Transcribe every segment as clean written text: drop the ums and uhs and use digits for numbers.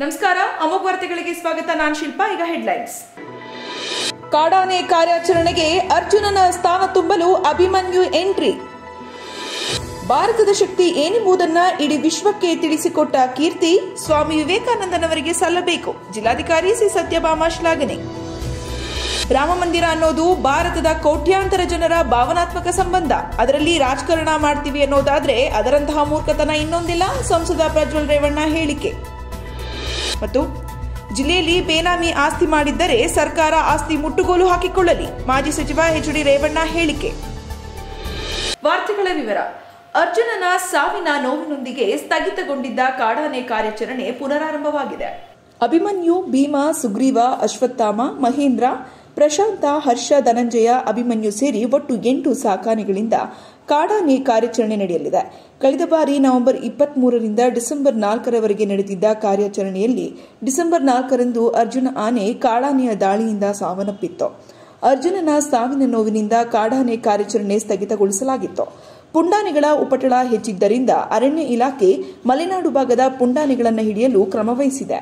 ನಮಸ್ಕಾರ, ಅಮೋಘ ವಾರ್ತೆಗಳಿಗೆ ಸ್ವಾಗತ. ನಾನು ಶಿಲ್ಪಾ. ಈಗ ಹೆಡ್ಲೈನ್ಸ್. ಕಾಡಾನೆ ಕಾರ್ಯಾಚರಣೆಗೆ ಅರ್ಜುನನ ಸ್ಥಾನ ತುಂಬಲು ಅಭಿಮನ್ಯು ಎಂಟ್ರಿ. ಭಾರತದ ಶಕ್ತಿ ಏನೆಂಬುದನ್ನು ಇಡೀ ವಿಶ್ವಕ್ಕೆ ತಿಳಿಸಿಕೊಟ್ಟ ಕೀರ್ತಿ ಸ್ವಾಮಿ ವಿವೇಕಾನಂದನವರಿಗೆ ಸಲ್ಲಬೇಕು. ಜಿಲ್ಲಾಧಿಕಾರಿ ಸಿ ಸತ್ಯಭಾಮ ಶ್ಲಾಘನೆ. ರಾಮ ಮಂದಿರ ಅನ್ನೋದು ಭಾರತದ ಕೋಟ್ಯಾಂತರ ಜನರ ಭಾವನಾತ್ಮಕ ಸಂಬಂಧ. ಅದರಲ್ಲಿ ರಾಜಕಾರಣ ಮಾಡ್ತೀವಿ ಅನ್ನೋದಾದ್ರೆ ಅದರಂತಹ ಮೂರ್ಖತನ ಇನ್ನೊಂದಿಲ್ಲ. ಸಂಸದ ಪ್ರಜ್ವಲ್ ರೇವಣ್ಣ ಹೇಳಿಕೆ. ಮತ್ತು ಜಿಲ್ಲೆಯಲ್ಲಿ ಬೇನಾಮಿ ಆಸ್ತಿ ಮಾಡಿದ್ದರೆ ಸರ್ಕಾರ ಆಸ್ತಿ ಮುಟ್ಟುಗೋಲು ಹಾಕಿಕೊಳ್ಳಲಿ. ಮಾಜಿ ಸಚಿವ ಎಚ್ ಡಿ ರೇವಣ್ಣ ಹೇಳಿಕೆ. ವಾರ್ತೆಗಳ ವಿವರ. ಅರ್ಜುನನ ಸಾವಿನ ನೋವಿನೊಂದಿಗೆ ಸ್ಥಗಿತಗೊಂಡಿದ್ದ ಕಾಡಾನೆ ಕಾರ್ಯಾಚರಣೆ ಪುನರಾರಂಭವಾಗಿದೆ. ಅಭಿಮನ್ಯು, ಭೀಮಾ, ಸುಗ್ರೀವ, ಅಶ್ವತ್ಥಾಮ, ಮಹೇಂದ್ರ, ಪ್ರಶಾಂತ, ಹರ್ಷ, ಧನಂಜಯ, ಅಭಿಮನ್ಯು ಸೇರಿ ಒಟ್ಟು 8 ಸಾಕಾನೆಗಳಿಂದ ಕಾಡಾನೆ ಕಾರ್ಯಾಚರಣೆ ನಡೆಯಲಿದೆ. ಕಳೆದ ಬಾರಿ ನವೆಂಬರ್ 23ರಿಂದ ಡಿಸೆಂಬರ್ 4ರವರೆಗೆ ನಡೆದಿದ್ದ ಕಾರ್ಯಾಚರಣೆಯಲ್ಲಿ ಡಿಸೆಂಬರ್ 4ರಂದು ಅರ್ಜುನ ಆನೆ ಕಾಡಾನೆಯ ದಾಳಿಯಿಂದ ಸಾವನ್ನಪ್ಪಿತ್ತು. ಅರ್ಜುನನ ಸಾವಿನ ನೋವಿನಿಂದ ಕಾಡಾನೆ ಕಾರ್ಯಾಚರಣೆ ಸ್ಥಗಿತಗೊಳಿಸಲಾಗಿತ್ತು. ಪುಂಡಾನೆಗಳ ಉಪಟಳ ಹೆಚ್ಚಿದ್ದರಿಂದ ಅರಣ್ಯ ಇಲಾಖೆ ಮಲೆನಾಡು ಭಾಗದ ಪುಂಡಾನೆಗಳನ್ನು ಹಿಡಿಯಲು ಕ್ರಮವಹಿಸಿದೆ.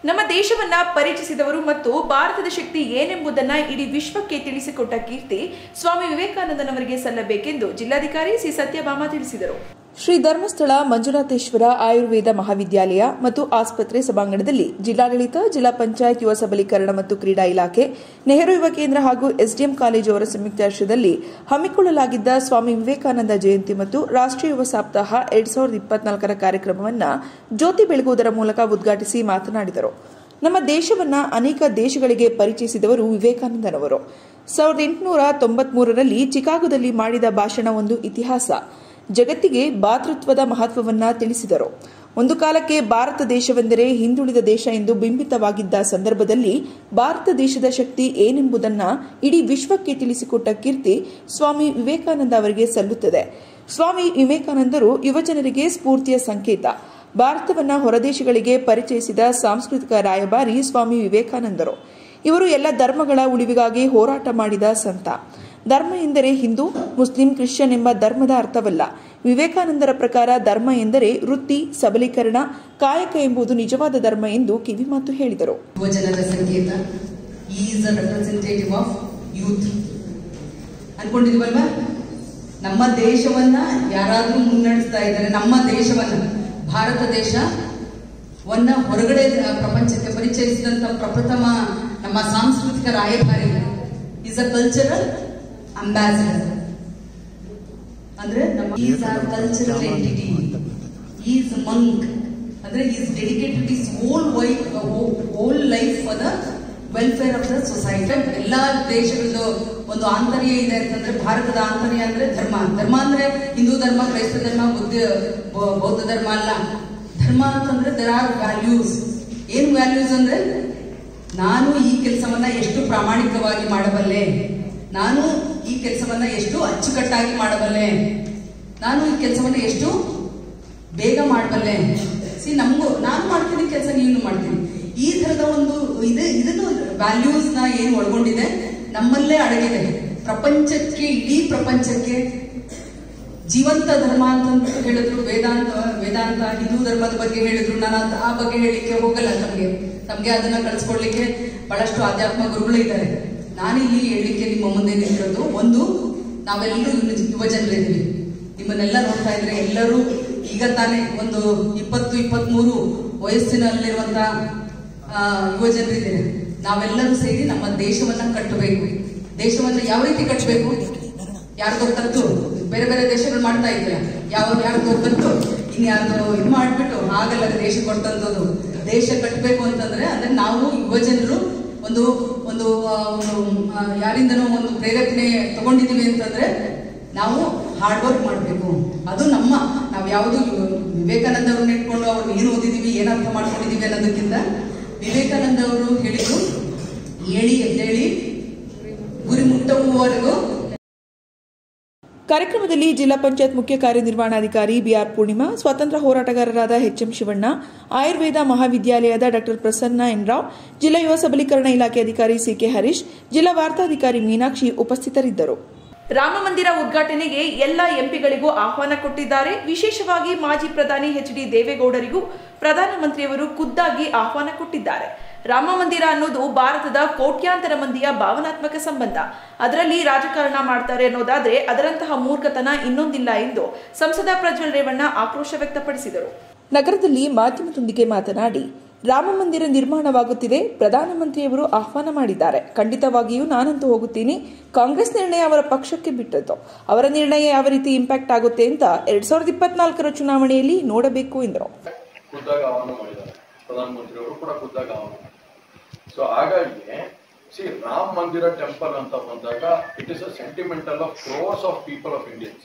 ನಮ್ಮ ದೇಶವನ್ನ ಪರಿಚಯಿಸಿದವರು ಮತ್ತು ಭಾರತದ ಶಕ್ತಿ ಏನೆಂಬುದನ್ನು ಇಡೀ ವಿಶ್ವಕ್ಕೆ ತಿಳಿಸಿಕೊಟ್ಟ ಕೀರ್ತಿ ಸ್ವಾಮಿ ವಿವೇಕಾನಂದನವರಿಗೆ ಸಲ್ಲಬೇಕೆಂದು ಜಿಲ್ಲಾಧಿಕಾರಿ ಸಿ ಸತ್ಯಭಾಮ ತಿಳಿಸಿದರು. ಶ್ರೀ ಧರ್ಮಸ್ಥಳ ಮಂಜುನಾಥೇಶ್ವರ ಆಯುರ್ವೇದ ಮಹಾವಿದ್ಯಾಲಯ ಮತ್ತು ಆಸ್ಪತ್ರೆ ಸಭಾಂಗಣದಲ್ಲಿ ಜಿಲ್ಲಾಡಳಿತ, ಜಿಲ್ಲಾ ಪಂಚಾಯತ್, ಯುವ ಸಬಲೀಕರಣ ಮತ್ತು ಕ್ರೀಡಾ ಇಲಾಖೆ, ನೆಹರು ಯುವ ಕೇಂದ್ರ ಹಾಗೂ ಎಸ್ಡಿಎಂ ಕಾಲೇಜು ಅವರ ಸಂಯುಕ್ತಾಶ್ರಯದಲ್ಲಿ ಹಮ್ಮಿಕೊಳ್ಳಲಾಗಿದ್ದ ಸ್ವಾಮಿ ವಿವೇಕಾನಂದ ಜಯಂತಿ ಮತ್ತು ರಾಷ್ಟ್ರೀಯ ಯುವ ಸಪ್ತಾಹ 2024ರ ಕಾರ್ಯಕ್ರಮವನ್ನು ಜ್ಯೋತಿ ಬೆಳಗುವುದರ ಮೂಲಕ ಉದ್ಘಾಟಿಸಿ ಮಾತನಾಡಿದರು. ನಮ್ಮ ದೇಶವನ್ನ ಅನೇಕ ದೇಶಗಳಿಗೆ ಪರಿಚಯಿಸಿದವರು ವಿವೇಕಾನಂದನವರು. 1893ರಲ್ಲಿ ಚಿಕಾಗೋದಲ್ಲಿ ಮಾಡಿದ ಭಾಷಣ ಒಂದು ಇತಿಹಾಸ. ಜಗತ್ತಿಗೆ ಭಾತೃತ್ವದ ಮಹತ್ವವನ್ನ ತಿಳಿಸಿದರು. ಒಂದು ಕಾಲಕ್ಕೆ ಭಾರತ ದೇಶವೆಂದರೆ ಹಿಂದುಳಿದ ದೇಶ ಎಂದು ಬಿಂಬಿತವಾಗಿದ್ದ ಸಂದರ್ಭದಲ್ಲಿ ಭಾರತ ದೇಶದ ಶಕ್ತಿ ಏನೆಂಬುದನ್ನು ಇಡೀ ವಿಶ್ವಕ್ಕೆ ತಿಳಿಸಿಕೊಟ್ಟ ಕೀರ್ತಿ ಸ್ವಾಮಿ ವಿವೇಕಾನಂದ ಅವರಿಗೆ ಸಲ್ಲುತ್ತದೆ. ಸ್ವಾಮಿ ವಿವೇಕಾನಂದರು ಯುವಜನರಿಗೆ ಸ್ಫೂರ್ತಿಯ ಸಂಕೇತ. ಭಾರತವನ್ನ ಹೊರದೇಶಗಳಿಗೆ ಪರಿಚಯಿಸಿದ ಸಾಂಸ್ಕೃತಿಕ ರಾಯಭಾರಿ ಸ್ವಾಮಿ ವಿವೇಕಾನಂದರು. ಇವರು ಎಲ್ಲ ಧರ್ಮಗಳ ಉಳಿವಿಗಾಗಿ ಹೋರಾಟ ಮಾಡಿದ ಸಂತ. ಧರ್ಮ ಎಂದರೆ ಹಿಂದೂ, ಮುಸ್ಲಿಂ, ಕ್ರಿಶ್ಚಿಯನ್ ಎಂಬ ಧರ್ಮದ ಅರ್ಥವಲ್ಲ. ವಿವೇಕಾನಂದರ ಪ್ರಕಾರ ಧರ್ಮ ಎಂದರೆ ವೃತ್ತಿ, ಸಬಲೀಕರಣ, ಕಾಯಕ ಎಂಬುದು ನಿಜವಾದ ಧರ್ಮ ಎಂದು ಕಿವಿಮಾತು ಹೇಳಿದರು. ಯುವಜನರ ಸಂಕೇತ, is a representative of youth ಅನ್ಕೊಂಡಿದೀವಲ್ವಾ? ನಮ್ಮ ದೇಶವನ್ನ ಯಾರಾದ್ರೂ ಮುನ್ನಡೆಸ್ತಾ ಇದ್ದಾರೆ. ನಮ್ಮ ದೇಶವನ್ನ, ಭಾರತ ದೇಶವನ್ನ ಹೊರಗಡೆ ಪ್ರಪಂಚಕ್ಕೆ ಪರಿಚಯಿಸಿದಂತ ಪ್ರಪ್ರಥಮ ನಮ್ಮ ಸಾಂಸ್ಕೃತಿಕ ರಾಯಭಾರಿ ಈಸ್ ಅ ಕಲ್ಚರಲ್ ಅಂಬಾಸಿಡರ್. ಅಂದ್ರೆ ನಮ್ಮ is our cultural entity, is monk, ಅಂದ್ರೆ is dedicated is whole life for the welfare of the society. ಎಲ್ಲಾ ದೇಶಗಳದ್ದು ಒಂದು ಆಂತರ್ಯ ಇದೆ ಅಂತಂದ್ರೆ ಭಾರತದ ಆಂತರ್ಯ ಅಂದ್ರೆ ಧರ್ಮ. ಧರ್ಮ ಅಂದ್ರೆ ಹಿಂದೂ ಧರ್ಮ, ಕ್ರೈಸ್ತ ಧರ್ಮ, ಬೌದ್ಧ ಧರ್ಮ ಅಲ್ಲ. ಧರ್ಮ ಅಂತಂದ್ರೆ ದೇರ್ ಆರ್ ವ್ಯಾಲ್ಯೂಸ್. ಏನ್ ವ್ಯಾಲ್ಯೂಸ್ ಅಂದ್ರೆ, ನಾನು ಈ ಕೆಲಸವನ್ನ ಎಷ್ಟು ಪ್ರಾಮಾಣಿಕವಾಗಿ ಮಾಡಬಲ್ಲೆ, ನಾನು ಈ ಕೆಲಸವನ್ನ ಎಷ್ಟು ಅಚ್ಚುಕಟ್ಟಾಗಿ ಮಾಡಬಲ್ಲೆ, ನಾನು ಈ ಕೆಲಸವನ್ನ ಎಷ್ಟು ಬೇಗ ಮಾಡಬಲ್ಲೆ. ನಾನು ಮಾಡ್ತೀನಿ ಕೆಲಸ, ನೀನು ಮಾಡ್ತೀನಿ. ಈ ತರದ ಒಂದು ಇದನ್ನು ವ್ಯಾಲ್ಯೂಸ್ ನ ಏನು ಒಳಗೊಂಡಿದೆ ನಮ್ಮಲ್ಲೇ ಅಡಗಿದೆ. ಪ್ರಪಂಚಕ್ಕೆ, ಇಡೀ ಪ್ರಪಂಚಕ್ಕೆ ಜೀವಂತ ಧರ್ಮ ಅಂತ ಹೇಳಿದ್ರು. ವೇದಾಂತ ಹಿಂದೂ ಧರ್ಮದ ಬಗ್ಗೆ ಹೇಳಿದ್ರು. ನಾನು ಆ ಬಗ್ಗೆ ಹೇಳಿಕ್ಕೆ ಹೋಗಲ್ಲ. ತಮ್ಗೆ ಅದನ್ನ ಕಳಿಸ್ಕೊಡ್ಲಿಕ್ಕೆ ಬಹಳಷ್ಟು ಆಧ್ಯಾತ್ಮ ಗುರುಗಳು ಇದ್ದಾರೆ. ನಾನಿಲ್ಲಿ ಹೇಳಲಿಕ್ಕೆ ನಿಮ್ಮ ಮುಂದೆ ನಿಂತಿರೋದು, ಒಂದು, ನಾವೆಲ್ಲರೂ ಯುವಜನರಿದ್ದೀವಿ. ನಿಮ್ಮನ್ನೆಲ್ಲ ನೋಡ್ತಾ ಇದ್ರೆ ಎಲ್ಲರೂ ಈಗ ತಾನೇ ಒಂದು 20-23 ವಯಸ್ಸಿನಲ್ಲಿರುವಂತ ಯುವಜನರಿದ್ದೀರಿ. ನಾವೆಲ್ಲರೂ ಸೇರಿ ನಮ್ಮ ದೇಶವನ್ನ ಕಟ್ಟಬೇಕು. ದೇಶವನ್ನ ಯಾವ ರೀತಿ ಕಟ್ಟಬೇಕು? ಯಾರ್ದೋ ಕತ್ತು ಬೇರೆ ಬೇರೆ ದೇಶಗಳು ಮಾಡ್ತಾ ಇದ್ದೀರಾ, ಯಾರ್ದೋ ಕತ್ತು ಇನ್ಯಾರ್ದೋ ಇದು ಮಾಡ್ಬಿಟ್ಟು ಆಗಲ್ಲ ದೇಶ ಕೊಟ್ಟಂತದ್ದು. ದೇಶ ಕಟ್ಟಬೇಕು ಅಂತಂದ್ರೆ ಅಂದ್ರೆ ನಾವು ಯುವಜನರು ಒಂದು ಒಂದು ಯಾರಿಂದನೋ ಒಂದು ಪ್ರೇರೇಪಣೆ ತಗೊಂಡಿದೀವಿ ಅಂತಂದ್ರೆ ನಾವು ಹಾರ್ಡ್ ವರ್ಕ್ ಮಾಡಬೇಕು. ಅದು ನಾವು ಯಾವುದು ವಿವೇಕಾನಂದ ಅವ್ರನ್ನ ಇಟ್ಕೊಂಡು ಅವ್ರನ್ನ ಏನು ಓದಿದೀವಿ, ಏನ್ ಅರ್ಥ ಮಾಡ್ಕೊಂಡಿದೀವಿ ಅನ್ನೋದಕ್ಕಿಂತ ವಿವೇಕಾನಂದ ಅವರು ಹೇಳಿದ್ರು, ಹೇಳಿ ಎದ್ದೇಳಿ ಗುರಿ ಮುಟ್ಟುವವರೆಗೂ. ಕಾರ್ಯಕ್ರಮದಲ್ಲಿ ಜಿಲ್ಲಾ ಪಂಚಾಯತ್ ಮುಖ್ಯ ಕಾರ್ಯನಿರ್ವಹಣಾಧಿಕಾರಿ ಬಿಆರ್ ಪೂರ್ಣಿಮಾ, ಸ್ವಾತಂತ್ರ್ಯ ಹೋರಾಟಗಾರರಾದ ಎಚ್ಎಂ ಶಿವಣ್ಣ, ಆಯುರ್ವೇದ ಮಹಾವಿದ್ಯಾಲಯದ ಡಾಕ್ಟರ್ ಪ್ರಸನ್ನ ಎನ್ ರಾವ್, ಜಿಲ್ಲಾ ಯುವ ಸಬಲೀಕರಣ ಇಲಾಖೆ ಅಧಿಕಾರಿ ಸಿಕೆ ಹರೀಶ್, ಜಿಲ್ಲಾ ವಾರ್ತಾಧಿಕಾರಿ ಮೀನಾಕ್ಷಿ ಉಪಸ್ಥಿತರಿದ್ದರು. ರಾಮ ಮಂದಿರ ಉದ್ಘಾಟನೆಗೆ ಎಲ್ಲ ಎಂಪಿಗಳಿಗೂ ಆಹ್ವಾನ ಕೊಟ್ಟಿದ್ದಾರೆ. ವಿಶೇಷವಾಗಿ ಮಾಜಿ ಪ್ರಧಾನಿ ಎಚ್ ಡಿ ದೇವೇಗೌಡರಿಗೂ ಪ್ರಧಾನಮಂತ್ರಿಯವರು ಖುದ್ದಾಗಿ ಆಹ್ವಾನ ಕೊಟ್ಟಿದ್ದಾರೆ. ರಾಮ ಮಂದಿರ ಅನ್ನೋದು ಭಾರತದ ಕೋಟ್ಯಾಂತರ ಮಂದಿಯ ಭಾವನಾತ್ಮಕ ಸಂಬಂಧ. ಅದರಲ್ಲಿ ರಾಜಕಾರಣ ಮಾಡ್ತಾರೆ ಅನ್ನೋದಾದ್ರೆ ಅದರಂತಹ ಮೂರ್ಖತನ ಇನ್ನೊಂದಿಲ್ಲ ಎಂದು ಸಂಸದ ಪ್ರಜ್ವಲ್ ರೇವಣ್ಣ ಆಕ್ರೋಶ ವ್ಯಕ್ತಪಡಿಸಿದರು. ನಗರದಲ್ಲಿ ಮಾಧ್ಯಮದೊಂದಿಗೆ ಮಾತನಾಡಿ, ರಾಮ ಮಂದಿರ ನಿರ್ಮಾಣವಾಗುತ್ತಿದೆ, ಪ್ರಧಾನಮಂತ್ರಿಯವರು ಆಹ್ವಾನ ಮಾಡಿದ್ದಾರೆ. ಖಂಡಿತವಾಗಿಯೂ ನಾನಂತೂ ಹೋಗುತ್ತೀನಿ. ಕಾಂಗ್ರೆಸ್ ನಿರ್ಣಯ ಅವರ ಪಕ್ಷಕ್ಕೆ ಬಿಟ್ಟದ್ದು. ಅವರ ನಿರ್ಣಯ ಯಾವ ರೀತಿ ಇಂಪ್ಯಾಕ್ಟ್ ಆಗುತ್ತೆ ಅಂತ 2024 ಚುನಾವಣೆಯಲ್ಲಿ ನೋಡಬೇಕು ಎಂದರು. ಪ್ರಧಾನಮಂತ್ರಿಯವರು ಕೂಡ ಖುದ್ದಾಗ ಸೊ ಹಾಗಾಗಿ ರಾಮ ಮಂದಿರ ಟೆಂಪಲ್ ಅಂತ ಬಂದಾಗ it is a sentimental of crores of people of Indians.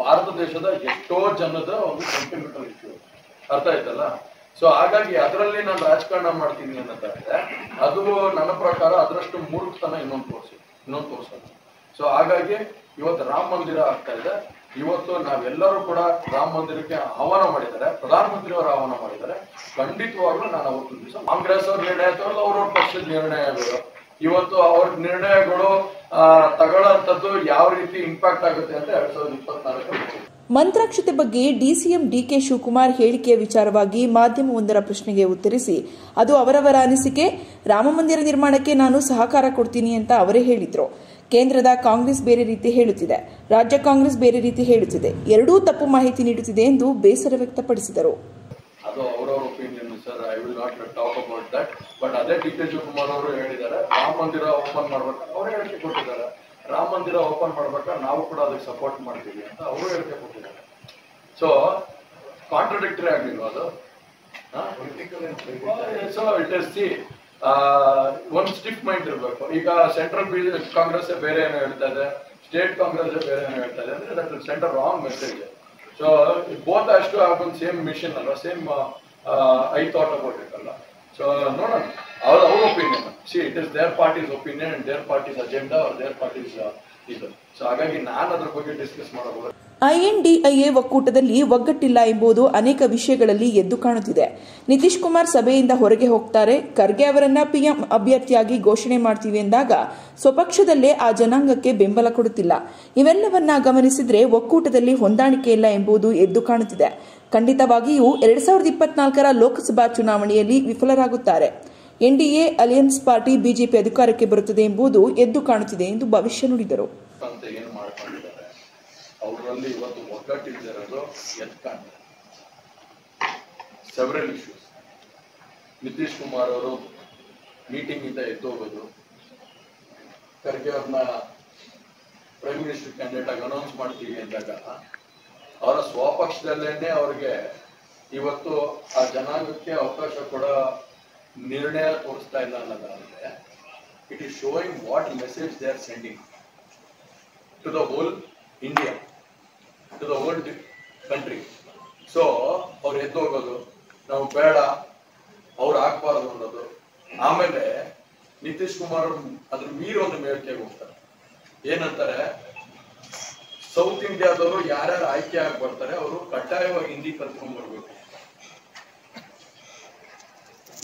Bharat ದೇಶದ ಎಷ್ಟೋ ಜನದ ಒಂದು ಸೆಂಟಿಮೆಂಟಲ್ ಇಶ್ಯೂ, ಅರ್ಥ ಆಯ್ತಲ್ಲ. ಸೊ ಹಾಗಾಗಿ ಅದರಲ್ಲಿ ನಾನು ರಾಜಕಾರಣ ಮಾಡ್ತೀನಿ ಅನ್ನೋದಾದ್ರೆ ಅದು ನನ್ನ ಪ್ರಕಾರ ಅದರಷ್ಟು ಮೂರ್ಖತನ ಇನ್ನೊಂದು ತೋರಿಸೋದು. ಸೊ ಹಾಗಾಗಿ ಇವತ್ತು ರಾಮ ಮಂದಿರ ಆಗ್ತಾ ಇದೆ. ಇವತ್ತು ನಾವೆಲ್ಲರೂ ಕೂಡ ರಾಮ ಮಂದಿರಕ್ಕೆ ಆಹ್ವಾನ ಮಾಡಿದ್ದಾರೆ, ಪ್ರಧಾನಮಂತ್ರಿಯವರು ಆಹ್ವಾನ ಮಾಡಿದ್ದಾರೆ. ಖಂಡಿತವಾಗ್ಲೂ ನಾನು ಅವತ್ತು ದಿವಸ ಕಾಂಗ್ರೆಸ್ ಅವ್ರ ನಿರ್ಣಯ ತಗೊಳ್ಳೋದು ಅವ್ರವ್ರ ಪಕ್ಷದ ನಿರ್ಣಯಗಳು. ಇವತ್ತು ಅವ್ರ ನಿರ್ಣಯಗಳು ತಗೊಳ್ಳೋಂಥದ್ದು ಯಾವ ರೀತಿ ಇಂಪ್ಯಾಕ್ಟ್ ಆಗುತ್ತೆ ಅಂತ 2024 ಮಂತ್ರಾಕ್ಷತೆ ಬಗ್ಗೆ ಡಿಸಿಎಂ ಡಿಕೆ ಶಿವಕುಮಾರ್ ಹೇಳಿಕೆಯ ವಿಚಾರವಾಗಿ ಮಾಧ್ಯಮವೊಂದರ ಪ್ರಶ್ನೆಗೆ ಉತ್ತರಿಸಿ, ಅದು ಅವರವರ ಅನಿಸಿಕೆ, ರಾಮ ಮಂದಿರ ನಿರ್ಮಾಣಕ್ಕೆ ನಾನು ಸಹಕಾರ ಕೊಡ್ತೀನಿ ಅಂತ ಅವರೇ ಹೇಳಿದ್ರು. ಕೇಂದ್ರದ ಕಾಂಗ್ರೆಸ್ ಬೇರೆ ರೀತಿ ಹೇಳುತ್ತಿದೆ, ರಾಜ್ಯ ಕಾಂಗ್ರೆಸ್ ಬೇರೆ ರೀತಿ ಹೇಳುತ್ತಿದೆ, ಎರಡೂ ತಪ್ಪು ಮಾಹಿತಿ ನೀಡುತ್ತಿದೆ ಎಂದು ಬೇಸರ ವ್ಯಕ್ತಪಡಿಸಿದರು. ಅದು ಅವರವರ opinion sir, I will not talk about that. But ಅದೇ ಡಿ ಕೆ ಶಿವಕುಮಾರ್ ಅವರು ಹೇಳಿದ್ದಾರೆ, ರಾಮ ಮಂದಿರ ಓಪನ್ ಮಾಡ್ಬೇಕು, ಅವರು ಹೇಳಿಕೆ ಕೊಟ್ಟಿದ್ದಾರೆ. ರಾಮ ಮಂದಿರ ಓಪನ್ ಮಾಡ್ಬೇಕಾದ್ರೆ ನಾವು ಕೂಡ ಅದಕ್ಕೆ ಸಪೋರ್ಟ್ ಮಾಡ್ತೀವಿ ಅಂತ ಅವರು ಹೇಳಿಕೆ ಕೊಟ್ಟಿದ್ದಾರೆ. ಸೊ ಕಾಂಟ್ರಡಿಕ್ಟರಿ ಆಗ್ಲಿಲ್ವಾ ಅದು? ಸೊ ಇಟ್ ಇಸ್ ಸಿ ಒಂದು ಸ್ಟಿಫ್ ಮೈಂಡ್ ಇರಬೇಕು. ಈಗ ಸೆಂಟ್ರಲ್ ಕಾಂಗ್ರೆಸ್ ಬೇರೆ ಏನೋ ಹೇಳ್ತಾ ಇದೆ, ಸ್ಟೇಟ್ ಕಾಂಗ್ರೆಸ್ ಬೇರೆ ಏನೋ ಹೇಳ್ತಾ ಇದೆ ಅಂದ್ರೆ that will send a wrong message. So both has to have one same mission ಅಲ್ಲ, same I thought about it ಅಲ್ಲ. ಸೊ ನೋಡೋಣ ಅವ್ರ opinion. See it is their parties opinion and their parties agenda or their parties ಇದು. So ಹಾಗಾಗಿ ನಾನು ಅದ್ರ ಬಗ್ಗೆ discuss ಮಾಡಬಹುದು. INDIA ಒಕ್ಕೂಟದಲ್ಲಿ ಒಗ್ಗಟ್ಟಿಲ್ಲ ಎಂಬುದು ಅನೇಕ ವಿಷಯಗಳಲ್ಲಿ ಎದ್ದು ಕಾಣುತ್ತಿದೆ. ನಿತೀಶ್ ಕುಮಾರ್ ಸಭೆಯಿಂದ ಹೊರಗೆ ಹೋಗ್ತಾರೆ, ಖರ್ಗೆ ಅವರನ್ನ PM ಅಭ್ಯರ್ಥಿಯಾಗಿ ಘೋಷಣೆ ಮಾಡ್ತೀವಿ ಎಂದಾಗ ಸ್ವಪಕ್ಷದಲ್ಲೇ ಆ ಜನಾಂಗಕ್ಕೆ ಬೆಂಬಲ ಕೊಡುತ್ತಿಲ್ಲ. ಇವೆಲ್ಲವನ್ನ ಗಮನಿಸಿದ್ರೆ ಒಕ್ಕೂಟದಲ್ಲಿ ಹೊಂದಾಣಿಕೆ ಇಲ್ಲ ಎಂಬುದು ಎದ್ದು ಕಾಣುತ್ತಿದೆ. ಖಂಡಿತವಾಗಿಯೂ 2024 ಲೋಕಸಭಾ ಚುನಾವಣೆಯಲ್ಲಿ ವಿಫಲರಾಗುತ್ತಾರೆ. NDA ಅಲಿಯನ್ಸ್ ಪಾರ್ಟಿ ಬಿಜೆಪಿ ಅಧಿಕಾರಕ್ಕೆ ಬರುತ್ತದೆ ಎಂಬುದು ಎದ್ದು ಕಾಣುತ್ತಿದೆ ಎಂದು ಭವಿಷ್ಯ ನುಡಿದರು. ಅವರಲ್ಲಿ ಇವತ್ತು ಒಗ್ಗಟ್ಟಿದ್ದಿರೋದು ಎದ್ದು ಕಾಣ್ತಾರೆ. Several issues. ನಿತೀಶ್ ಕುಮಾರ್ ಅವರು ಮೀಟಿಂಗ್ ಇಂದ ಎದ್ದು ಹೋಗೋದು, ಖರ್ಗೆ ಅವ್ರನ್ನ ಪ್ರೈಮ್ ಮಿನಿಸ್ಟರ್ ಕ್ಯಾಂಡಿಡೇಟ್ ಆಗಿ ಅನೌನ್ಸ್ ಮಾಡ್ತೀವಿ ಅಂದಾಗ ಅವರ ಸ್ವಪಕ್ಷದಲ್ಲೇನೆ ಅವ್ರಿಗೆ ಇವತ್ತು ಆ ಜನಾಂಗಕ್ಕೆ ಅವಕಾಶ ಕೊಡೋ ನಿರ್ಣಯ ತೋರಿಸ್ತಾ ಇಲ್ಲ ಅನ್ನೋದಾದ್ರೆ it is showing what message they are sending to the whole India, to the whole country. So ಅವ್ರು ಎದ್ದು ಹೋಗೋದು, ನಾವು ಬೇಡ, ಅವ್ರು ಆಗ್ಬಾರ್ದು ಅನ್ನೋದು. ಆಮೇಲೆ ನಿತೀಶ್ ಕುಮಾರ್ ಅದ್ರ ಮೀರೊಂದು ಮೇಲ್ಕೆಗೆ ಹೋಗ್ತಾರೆ. ಏನಂತಾರೆ, ಸೌತ್ ಇಂಡಿಯಾದವರು ಯಾರ್ಯಾರು ಆಯ್ಕೆ ಆಗಿ ಬರ್ತಾರೆ ಅವರು ಕಡ್ಡಾಯವಾಗಿ ಹಿಂದಿ ಕಲ್ತ್ಕೊಂಡ್ ಬರ್ಬೇಕು.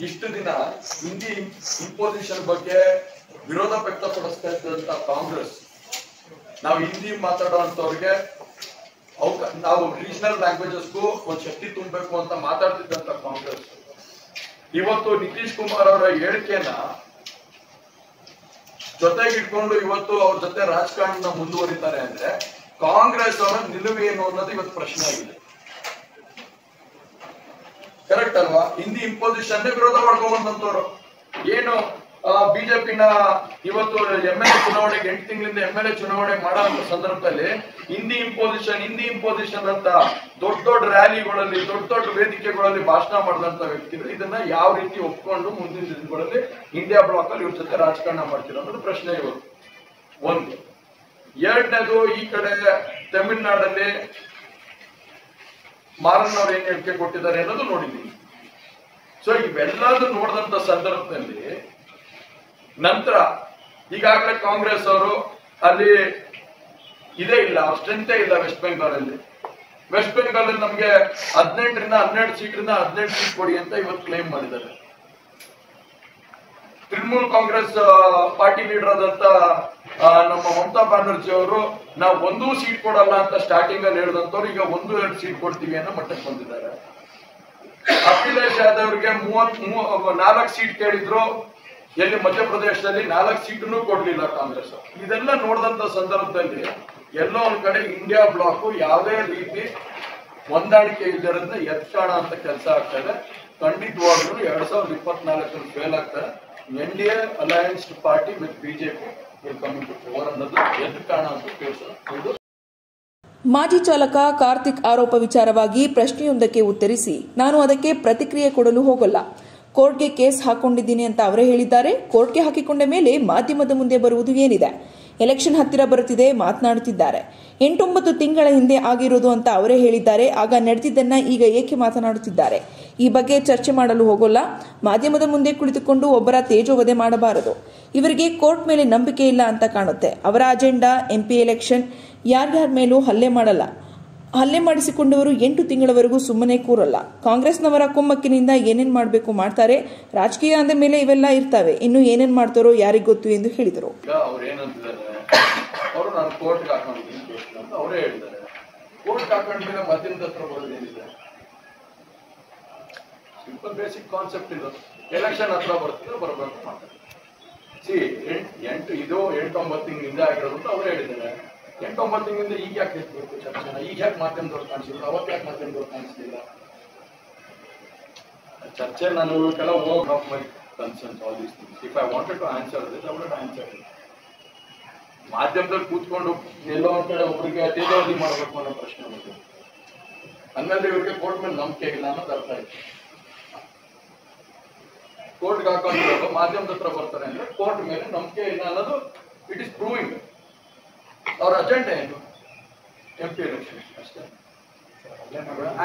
ಇಷ್ಟು ದಿನ ಹಿಂದಿ ಇಂಪೋಸಿಷನ್ ಬಗ್ಗೆ ವಿರೋಧ ವ್ಯಕ್ತಪಡಿಸ್ತಾ ಇದ್ದಂತ ಕಾಂಗ್ರೆಸ್, ನಾವು ಹಿಂದಿ ಮಾತಾಡುವಂತವ್ರಿಗೆ ನಾವು ರೀಜನಲ್ ಲ್ಯಾಂಗ್ವೇಜಸ್ಗೂ ಒಂದು ಶಕ್ತಿ ತುಂಬಬೇಕು ಅಂತ ಮಾತಾಡ್ತಿದ್ದಂತ ಕಾಂಗ್ರೆಸ್ ಇವತ್ತು ನಿತೀಶ್ ಕುಮಾರ್ ಅವರ ಹೇಳಿಕೆಯನ್ನ ಜೊತೆಗಿಟ್ಕೊಂಡು ಇವತ್ತು ಅವ್ರ ಜೊತೆ ರಾಜಕಾರಣ ಮುಂದುವರಿತಾರೆ ಅಂದ್ರೆ ಕಾಂಗ್ರೆಸ್ ಅವರ ನಿಲುವು ಏನು ಅನ್ನೋದು ಇವತ್ತು ಪ್ರಶ್ನೆ ಆಗಿದೆ. ಕರೆಕ್ಟ್ ಅಲ್ವಾ? ಹಿಂದಿ ಇಂಪೋಸಿಷನ್ ವಿರೋಧ ಮಾಡ್ಕೊಂಡ್ಬಂದಂತವ್ರು ಏನು ಬಿಜೆಪಿನ ಇವತ್ತು MLA ಚುನಾವಣೆಗೆ 8 ತಿಂಗಳಿಂದ MLA ಚುನಾವಣೆ ಮಾಡೋ ಸಂದರ್ಭದಲ್ಲಿ ಹಿಂದಿ ಇಂಪೋಸಿಷನ್ ಅಂತ ದೊಡ್ಡ ರ್ಯಾಲಿಗಳಲ್ಲಿ ದೊಡ್ಡ ವೇದಿಕೆಗಳಲ್ಲಿ ಭಾಷಣ ಮಾಡಿದಂತ ವ್ಯಕ್ತಿಗಳು ಇದನ್ನ ಯಾವ ರೀತಿ ಒಪ್ಕೊಂಡು ಮುಂದಿನ ದಿನಗಳಲ್ಲಿ ಇಂಡಿಯಾ ಬ್ಲಾಕ್ ಅಲ್ಲಿ ಇವ್ರ ಜೊತೆ ರಾಜಕಾರಣ ಮಾಡ್ತೀರ ಅನ್ನೋದು ಪ್ರಶ್ನೆ ಇವತ್ತು ಒಂದು. ಎರಡನೇದು, ಈ ಕಡೆ ತಮಿಳುನಾಡಲ್ಲಿ ಮಾರನ್ ಅವ್ರು ಏನ್ ಹೇಳಿಕೆ ಕೊಟ್ಟಿದ್ದಾರೆ ಅನ್ನೋದು ನೋಡಿದ್ದೀವಿ. ಸೊ ಇವೆಲ್ಲದೂ ನೋಡಿದಂತ ಸಂದರ್ಭದಲ್ಲಿ ನಂತರ ಈಗಾಗಲೇ ಕಾಂಗ್ರೆಸ್ ಅವರು ಅಲ್ಲಿ ಇದೇ ಇಲ್ಲ, ಸ್ಟ್ರೆಂತೇ ಇಲ್ಲ ವೆಸ್ಟ್ ಬೆಂಗಾಲ್ ಅಲ್ಲಿ. ವೆಸ್ಟ್ ಬೆಂಗಾಲ್ ಅಲ್ಲಿ ನಮ್ಗೆ 18ರಿಂದ 12 ಸೀಟ್ರಿಂದ 18 ಸೀಟ್ ಕೊಡಿ ಅಂತ ಇವತ್ತು ಕ್ಲೇಮ್ ಮಾಡಿದ್ದಾರೆ. ತೃಣಮೂಲ್ ಕಾಂಗ್ರೆಸ್ ಪಾರ್ಟಿ ಲೀಡರ್ ಆದಂತ ನಮ್ಮ ಮಮತಾ ಬ್ಯಾನರ್ಜಿ ಅವರು ನಾವು 1 ಸೀಟ್ ಕೊಡಲ್ಲ ಅಂತ ಸ್ಟಾರ್ಟಿಂಗ್ ಅಲ್ಲಿ ಹೇಳಿದಂತವ್ರು ಈಗ 1-2 ಸೀಟ್ ಕೊಡ್ತೀವಿ ಅನ್ನೋ ಮಟ್ಟಕ್ಕೆ ಬಂದಿದ್ದಾರೆ. ಅಖಿಲೇಶ್ ಯಾದವ್ರಿಗೆ 4 ಸೀಟ್ ಕೇಳಿದ್ರು. ಎಲ್ಲಿ ಮಧ್ಯಪ್ರದೇಶದಲ್ಲಿ 4 ಸೀಟನ್ನು ಕೊಡ್ಲಿಲ್ಲ ಕಾಂಗ್ರೆಸ್. ಇದೆಲ್ಲ ನೋಡಿದಂತ ಸಂದರ್ಭದಲ್ಲಿ ಎಲ್ಲೋ ಒಂದ್ ಕಡೆ ಇಂಡಿಯಾ ಬ್ಲಾಕ್ ಯಾವುದೇ ರೀತಿ ಹೊಂದಾಣಿಕೆ ಇಲ್ಲದನ್ನ ಎತ್ಕಾಣ ಅಂತ ಕೆಲಸ ಆಗ್ತದೆ. ಖಂಡಿತವಾಗ್ಲೂ 2024 ಫೇಲ್ ಆಗ್ತಾರೆ. NDA alliance party with BJP will come to power ಅನ್ನೋದು ಎತ್ಕಾಣ ಅಂತ ತಿಳಿಸೋದು. ಮಾಜಿ ಚಾಲಕ ಕಾರ್ತಿಕ್ ಆರೋಪ ವಿಚಾರವಾಗಿ ಪ್ರಶ್ನೆಯೊಂದಕ್ಕೆ ಉತ್ತರಿಸಿ, ನಾನು ಅದಕ್ಕೆ ಪ್ರತಿಕ್ರಿಯೆ ಕೊಡಲು ಹೋಗಲ್ಲ. ಕೋರ್ಟ್ಗೆ ಕೇಸ್ ಹಾಕೊಂಡಿದ್ದೀನಿ ಅಂತ ಅವರೇ ಹೇಳಿದ್ದಾರೆ. ಕೋರ್ಟ್ಗೆ ಹಾಕಿಕೊಂಡ ಮೇಲೆ ಮಾಧ್ಯಮದ ಮುಂದೆ ಬರುವುದು ಏನಿದೆ? ಎಲೆಕ್ಷನ್ ಹತ್ತಿರ ಬರುತ್ತಿದೆ, ಮಾತನಾಡುತ್ತಿದ್ದಾರೆ. 8-9 ತಿಂಗಳ ಹಿಂದೆ ಆಗಿರೋದು ಅಂತ ಅವರೇ ಹೇಳಿದ್ದಾರೆ. ಆಗ ನಡೆದಿದ್ದನ್ನ ಈಗ ಏಕೆ ಮಾತನಾಡುತ್ತಿದ್ದಾರೆ? ಈ ಬಗ್ಗೆ ಚರ್ಚೆ ಮಾಡಲು ಹೋಗೋಲ್ಲ. ಮಾಧ್ಯಮದ ಮುಂದೆ ಕುಳಿತುಕೊಂಡು ಒಬ್ಬರ ತೇಜೋವಧೆ ಮಾಡಬಾರದು. ಇವರಿಗೆ ಕೋರ್ಟ್ ಮೇಲೆ ನಂಬಿಕೆ ಇಲ್ಲ ಅಂತ ಕಾಣುತ್ತೆ. ಅವರ ಅಜೆಂಡಾ MP ಎಲೆಕ್ಷನ್. ಯಾರ್ಯಾರ ಮೇಲೂ ಹಲ್ಲೆ ಮಾಡಲ್ಲ. ಹಲ್ಲೆ ಮಾಡಿಸಿಕೊಂಡವರು 8 ತಿಂಗಳವರೆಗೂ ಸುಮ್ಮನೆ ಕೂರಲ್ಲ. ಕಾಂಗ್ರೆಸ್ನವರ ಕುಮ್ಮಕ್ಕಿನಿಂದ ಏನೇನ್ ಮಾಡಬೇಕು ಮಾಡ್ತಾರೆ. ರಾಜಕೀಯ ಅಂದ ಮೇಲೆ ಇವೆಲ್ಲ ಇರ್ತವೆ. ಇನ್ನು ಏನೇನ್ ಮಾಡ್ತಾರೋ ಯಾರಿಗ್ ಗೊತ್ತು ಎಂದು ಹೇಳಿದರು. ಅವರು ನಾನು ಕೋರ್ಟ್ಗೆ ಹಾಕೊಂಡಿದ್ದೀನಿ ಅಂತ ಅವರೇ ಹೇಳಿದ್ದಾರೆ. ಕೋರ್ಟ್ ಹಾಕೊಂಡ್ಮೇಲೆ ಮಧ್ಯದ ಹತ್ರ ಬರೋದೇನಿದೆ? ಸಿಂಪಲ್ ಬೇಸಿಕ್ ಕಾನ್ಸೆಪ್ಟ್ ಇದು. ಎಲೆಕ್ಷನ್ ಹತ್ರ ಬರ್ತದೆ, ಬರಬೇಕು ಮಾತಾಡ್ತಾರೆ. 8-9 ತಿಂಗಳಿಂದ ಆಗಿರೋದು ಅಂತ ಅವರೇ ಹೇಳಿದ್ದಾರೆ. 8-9 ತಿಂಗಳಿಂದ ಈಗ ಯಾಕೆ ಎತ್ಬೇಕು ಚರ್ಚೆನ? ಈಗ ಯಾಕೆ ಮಾಧ್ಯಮದವ್ರು ಕಾಣಿಸಿದ್ರು? ಅವತ್ತು ಯಾಕೆ ಮಾಧ್ಯಮದವ್ರು ಕಾಣಿಸ್ತಿಲ್ಲ? ಚರ್ಚೆ ನಾನು ಕೆಲವು of my concerns all these things. If I wanted to answer this I would answer. ಮಾಧ್ಯಮದಲ್ಲಿ ಕೂತ್ಕೊಂಡು ಎಲ್ಲೋ ಒಂದ್ ಕಡೆ ಒಬ್ಬರಿಗೆ ತೇಜೋವಧಿ ಮಾಡಬೇಕು ಅನ್ನೋ ಪ್ರಶ್ನೆ ಬಂತು. ಹಂಗಂದ್ರೆ ಇವ್ರಿಗೆ ಕೋರ್ಟ್ ಮೇಲೆ ನಂಬಿಕೆ ಇಲ್ಲ ಅನ್ನೋದು ಅರ್ಥ ಆಯ್ತು. ಕೋರ್ಟ್ಗೆ ಹಾಕೊಂಡಿರೋದು ಮಾಧ್ಯಮದ ಹತ್ರ ಬರ್ತಾರೆ ಅಂದ್ರೆ ಕೋರ್ಟ್ ಮೇಲೆ ನಂಬಿಕೆ ಇಲ್ಲ ಅನ್ನೋದು ಇಟ್ ಇಸ್ ಪ್ರೂವಿಂಗ್. ಅವ್ರ ಅಜೆಂಡಾ ಏನು? MP ಎಲೆಕ್ಷನ್ ಅಷ್ಟೇ.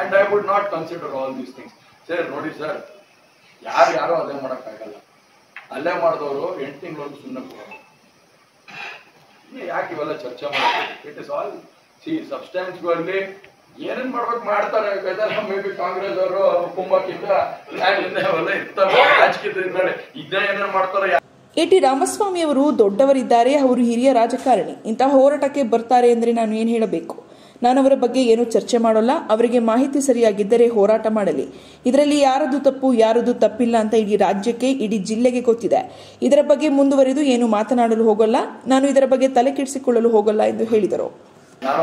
And I would not consider all these things. Sir ನೋಡಿ ಸರ್, ಯಾರು ಅದೇ ಮಾಡೋಕ್ಕಾಗಲ್ಲ. ಅಲ್ಲೇ ಮಾಡಿದವರು 8 ತಿಂಗಳವರೆಗೂ ಸುಮ್ಮನೆ ಕೊಡೋದು. ಯಾಕೆ ಇವೆಲ್ಲ ಚರ್ಚೆ ಮಾಡೋದು? ಇಟ್ ಇಸ್ ಆಲ್ ಸಬ್ಸ್ಟಾನ್ಸ್ಗಳಲ್ಲಿ ಏನೇನ್ ಮಾಡ್ಬೇಕು ಮಾಡ್ತಾರೆ. ಮೇ ಬಿ ಕಾಂಗ್ರೆಸ್ ಅವರು ಕುಂಭಕ್ಕಿಂತ ಅವೆಲ್ಲ ಇರ್ತಾರೆ. ರಾಜಕೀಯದಿಂದ ಇದನ್ನ ಏನೇನ್ ಮಾಡ್ತಾರೆ. AT ರಾಮಸ್ವಾಮಿ ಅವರು ದೊಡ್ಡವರಿದ್ದಾರೆ. ಅವರು ಹಿರಿಯ ರಾಜಕಾರಣಿ. ಇಂತಹ ಹೋರಾಟಕ್ಕೆ ಬರ್ತಾರೆ ಅಂದರೆ ನಾನು ಏನು ಹೇಳಬೇಕು? ನಾನು ಅವರ ಬಗ್ಗೆ ಏನೂ ಚರ್ಚೆ ಮಾಡೋಲ್ಲ. ಅವರಿಗೆ ಮಾಹಿತಿ ಸರಿಯಾಗಿದ್ದರೆ ಹೋರಾಟ ಮಾಡಲಿ. ಇದರಲ್ಲಿ ಯಾರದು ತಪ್ಪು ಯಾರದು ತಪ್ಪಿಲ್ಲ ಅಂತ ಇಡೀ ರಾಜ್ಯಕ್ಕೆ, ಇಡೀ ಜಿಲ್ಲೆಗೆ ಗೊತ್ತಿದೆ. ಇದರ ಬಗ್ಗೆ ಮುಂದುವರೆದು ಏನು ಮಾತನಾಡಲು ಹೋಗಲ್ಲ. ನಾನು ಇದರ ಬಗ್ಗೆ ತಲೆ ಕೆಡಿಸಿಕೊಳ್ಳಲು ಹೋಗಲ್ಲ ಎಂದು ಹೇಳಿದರು.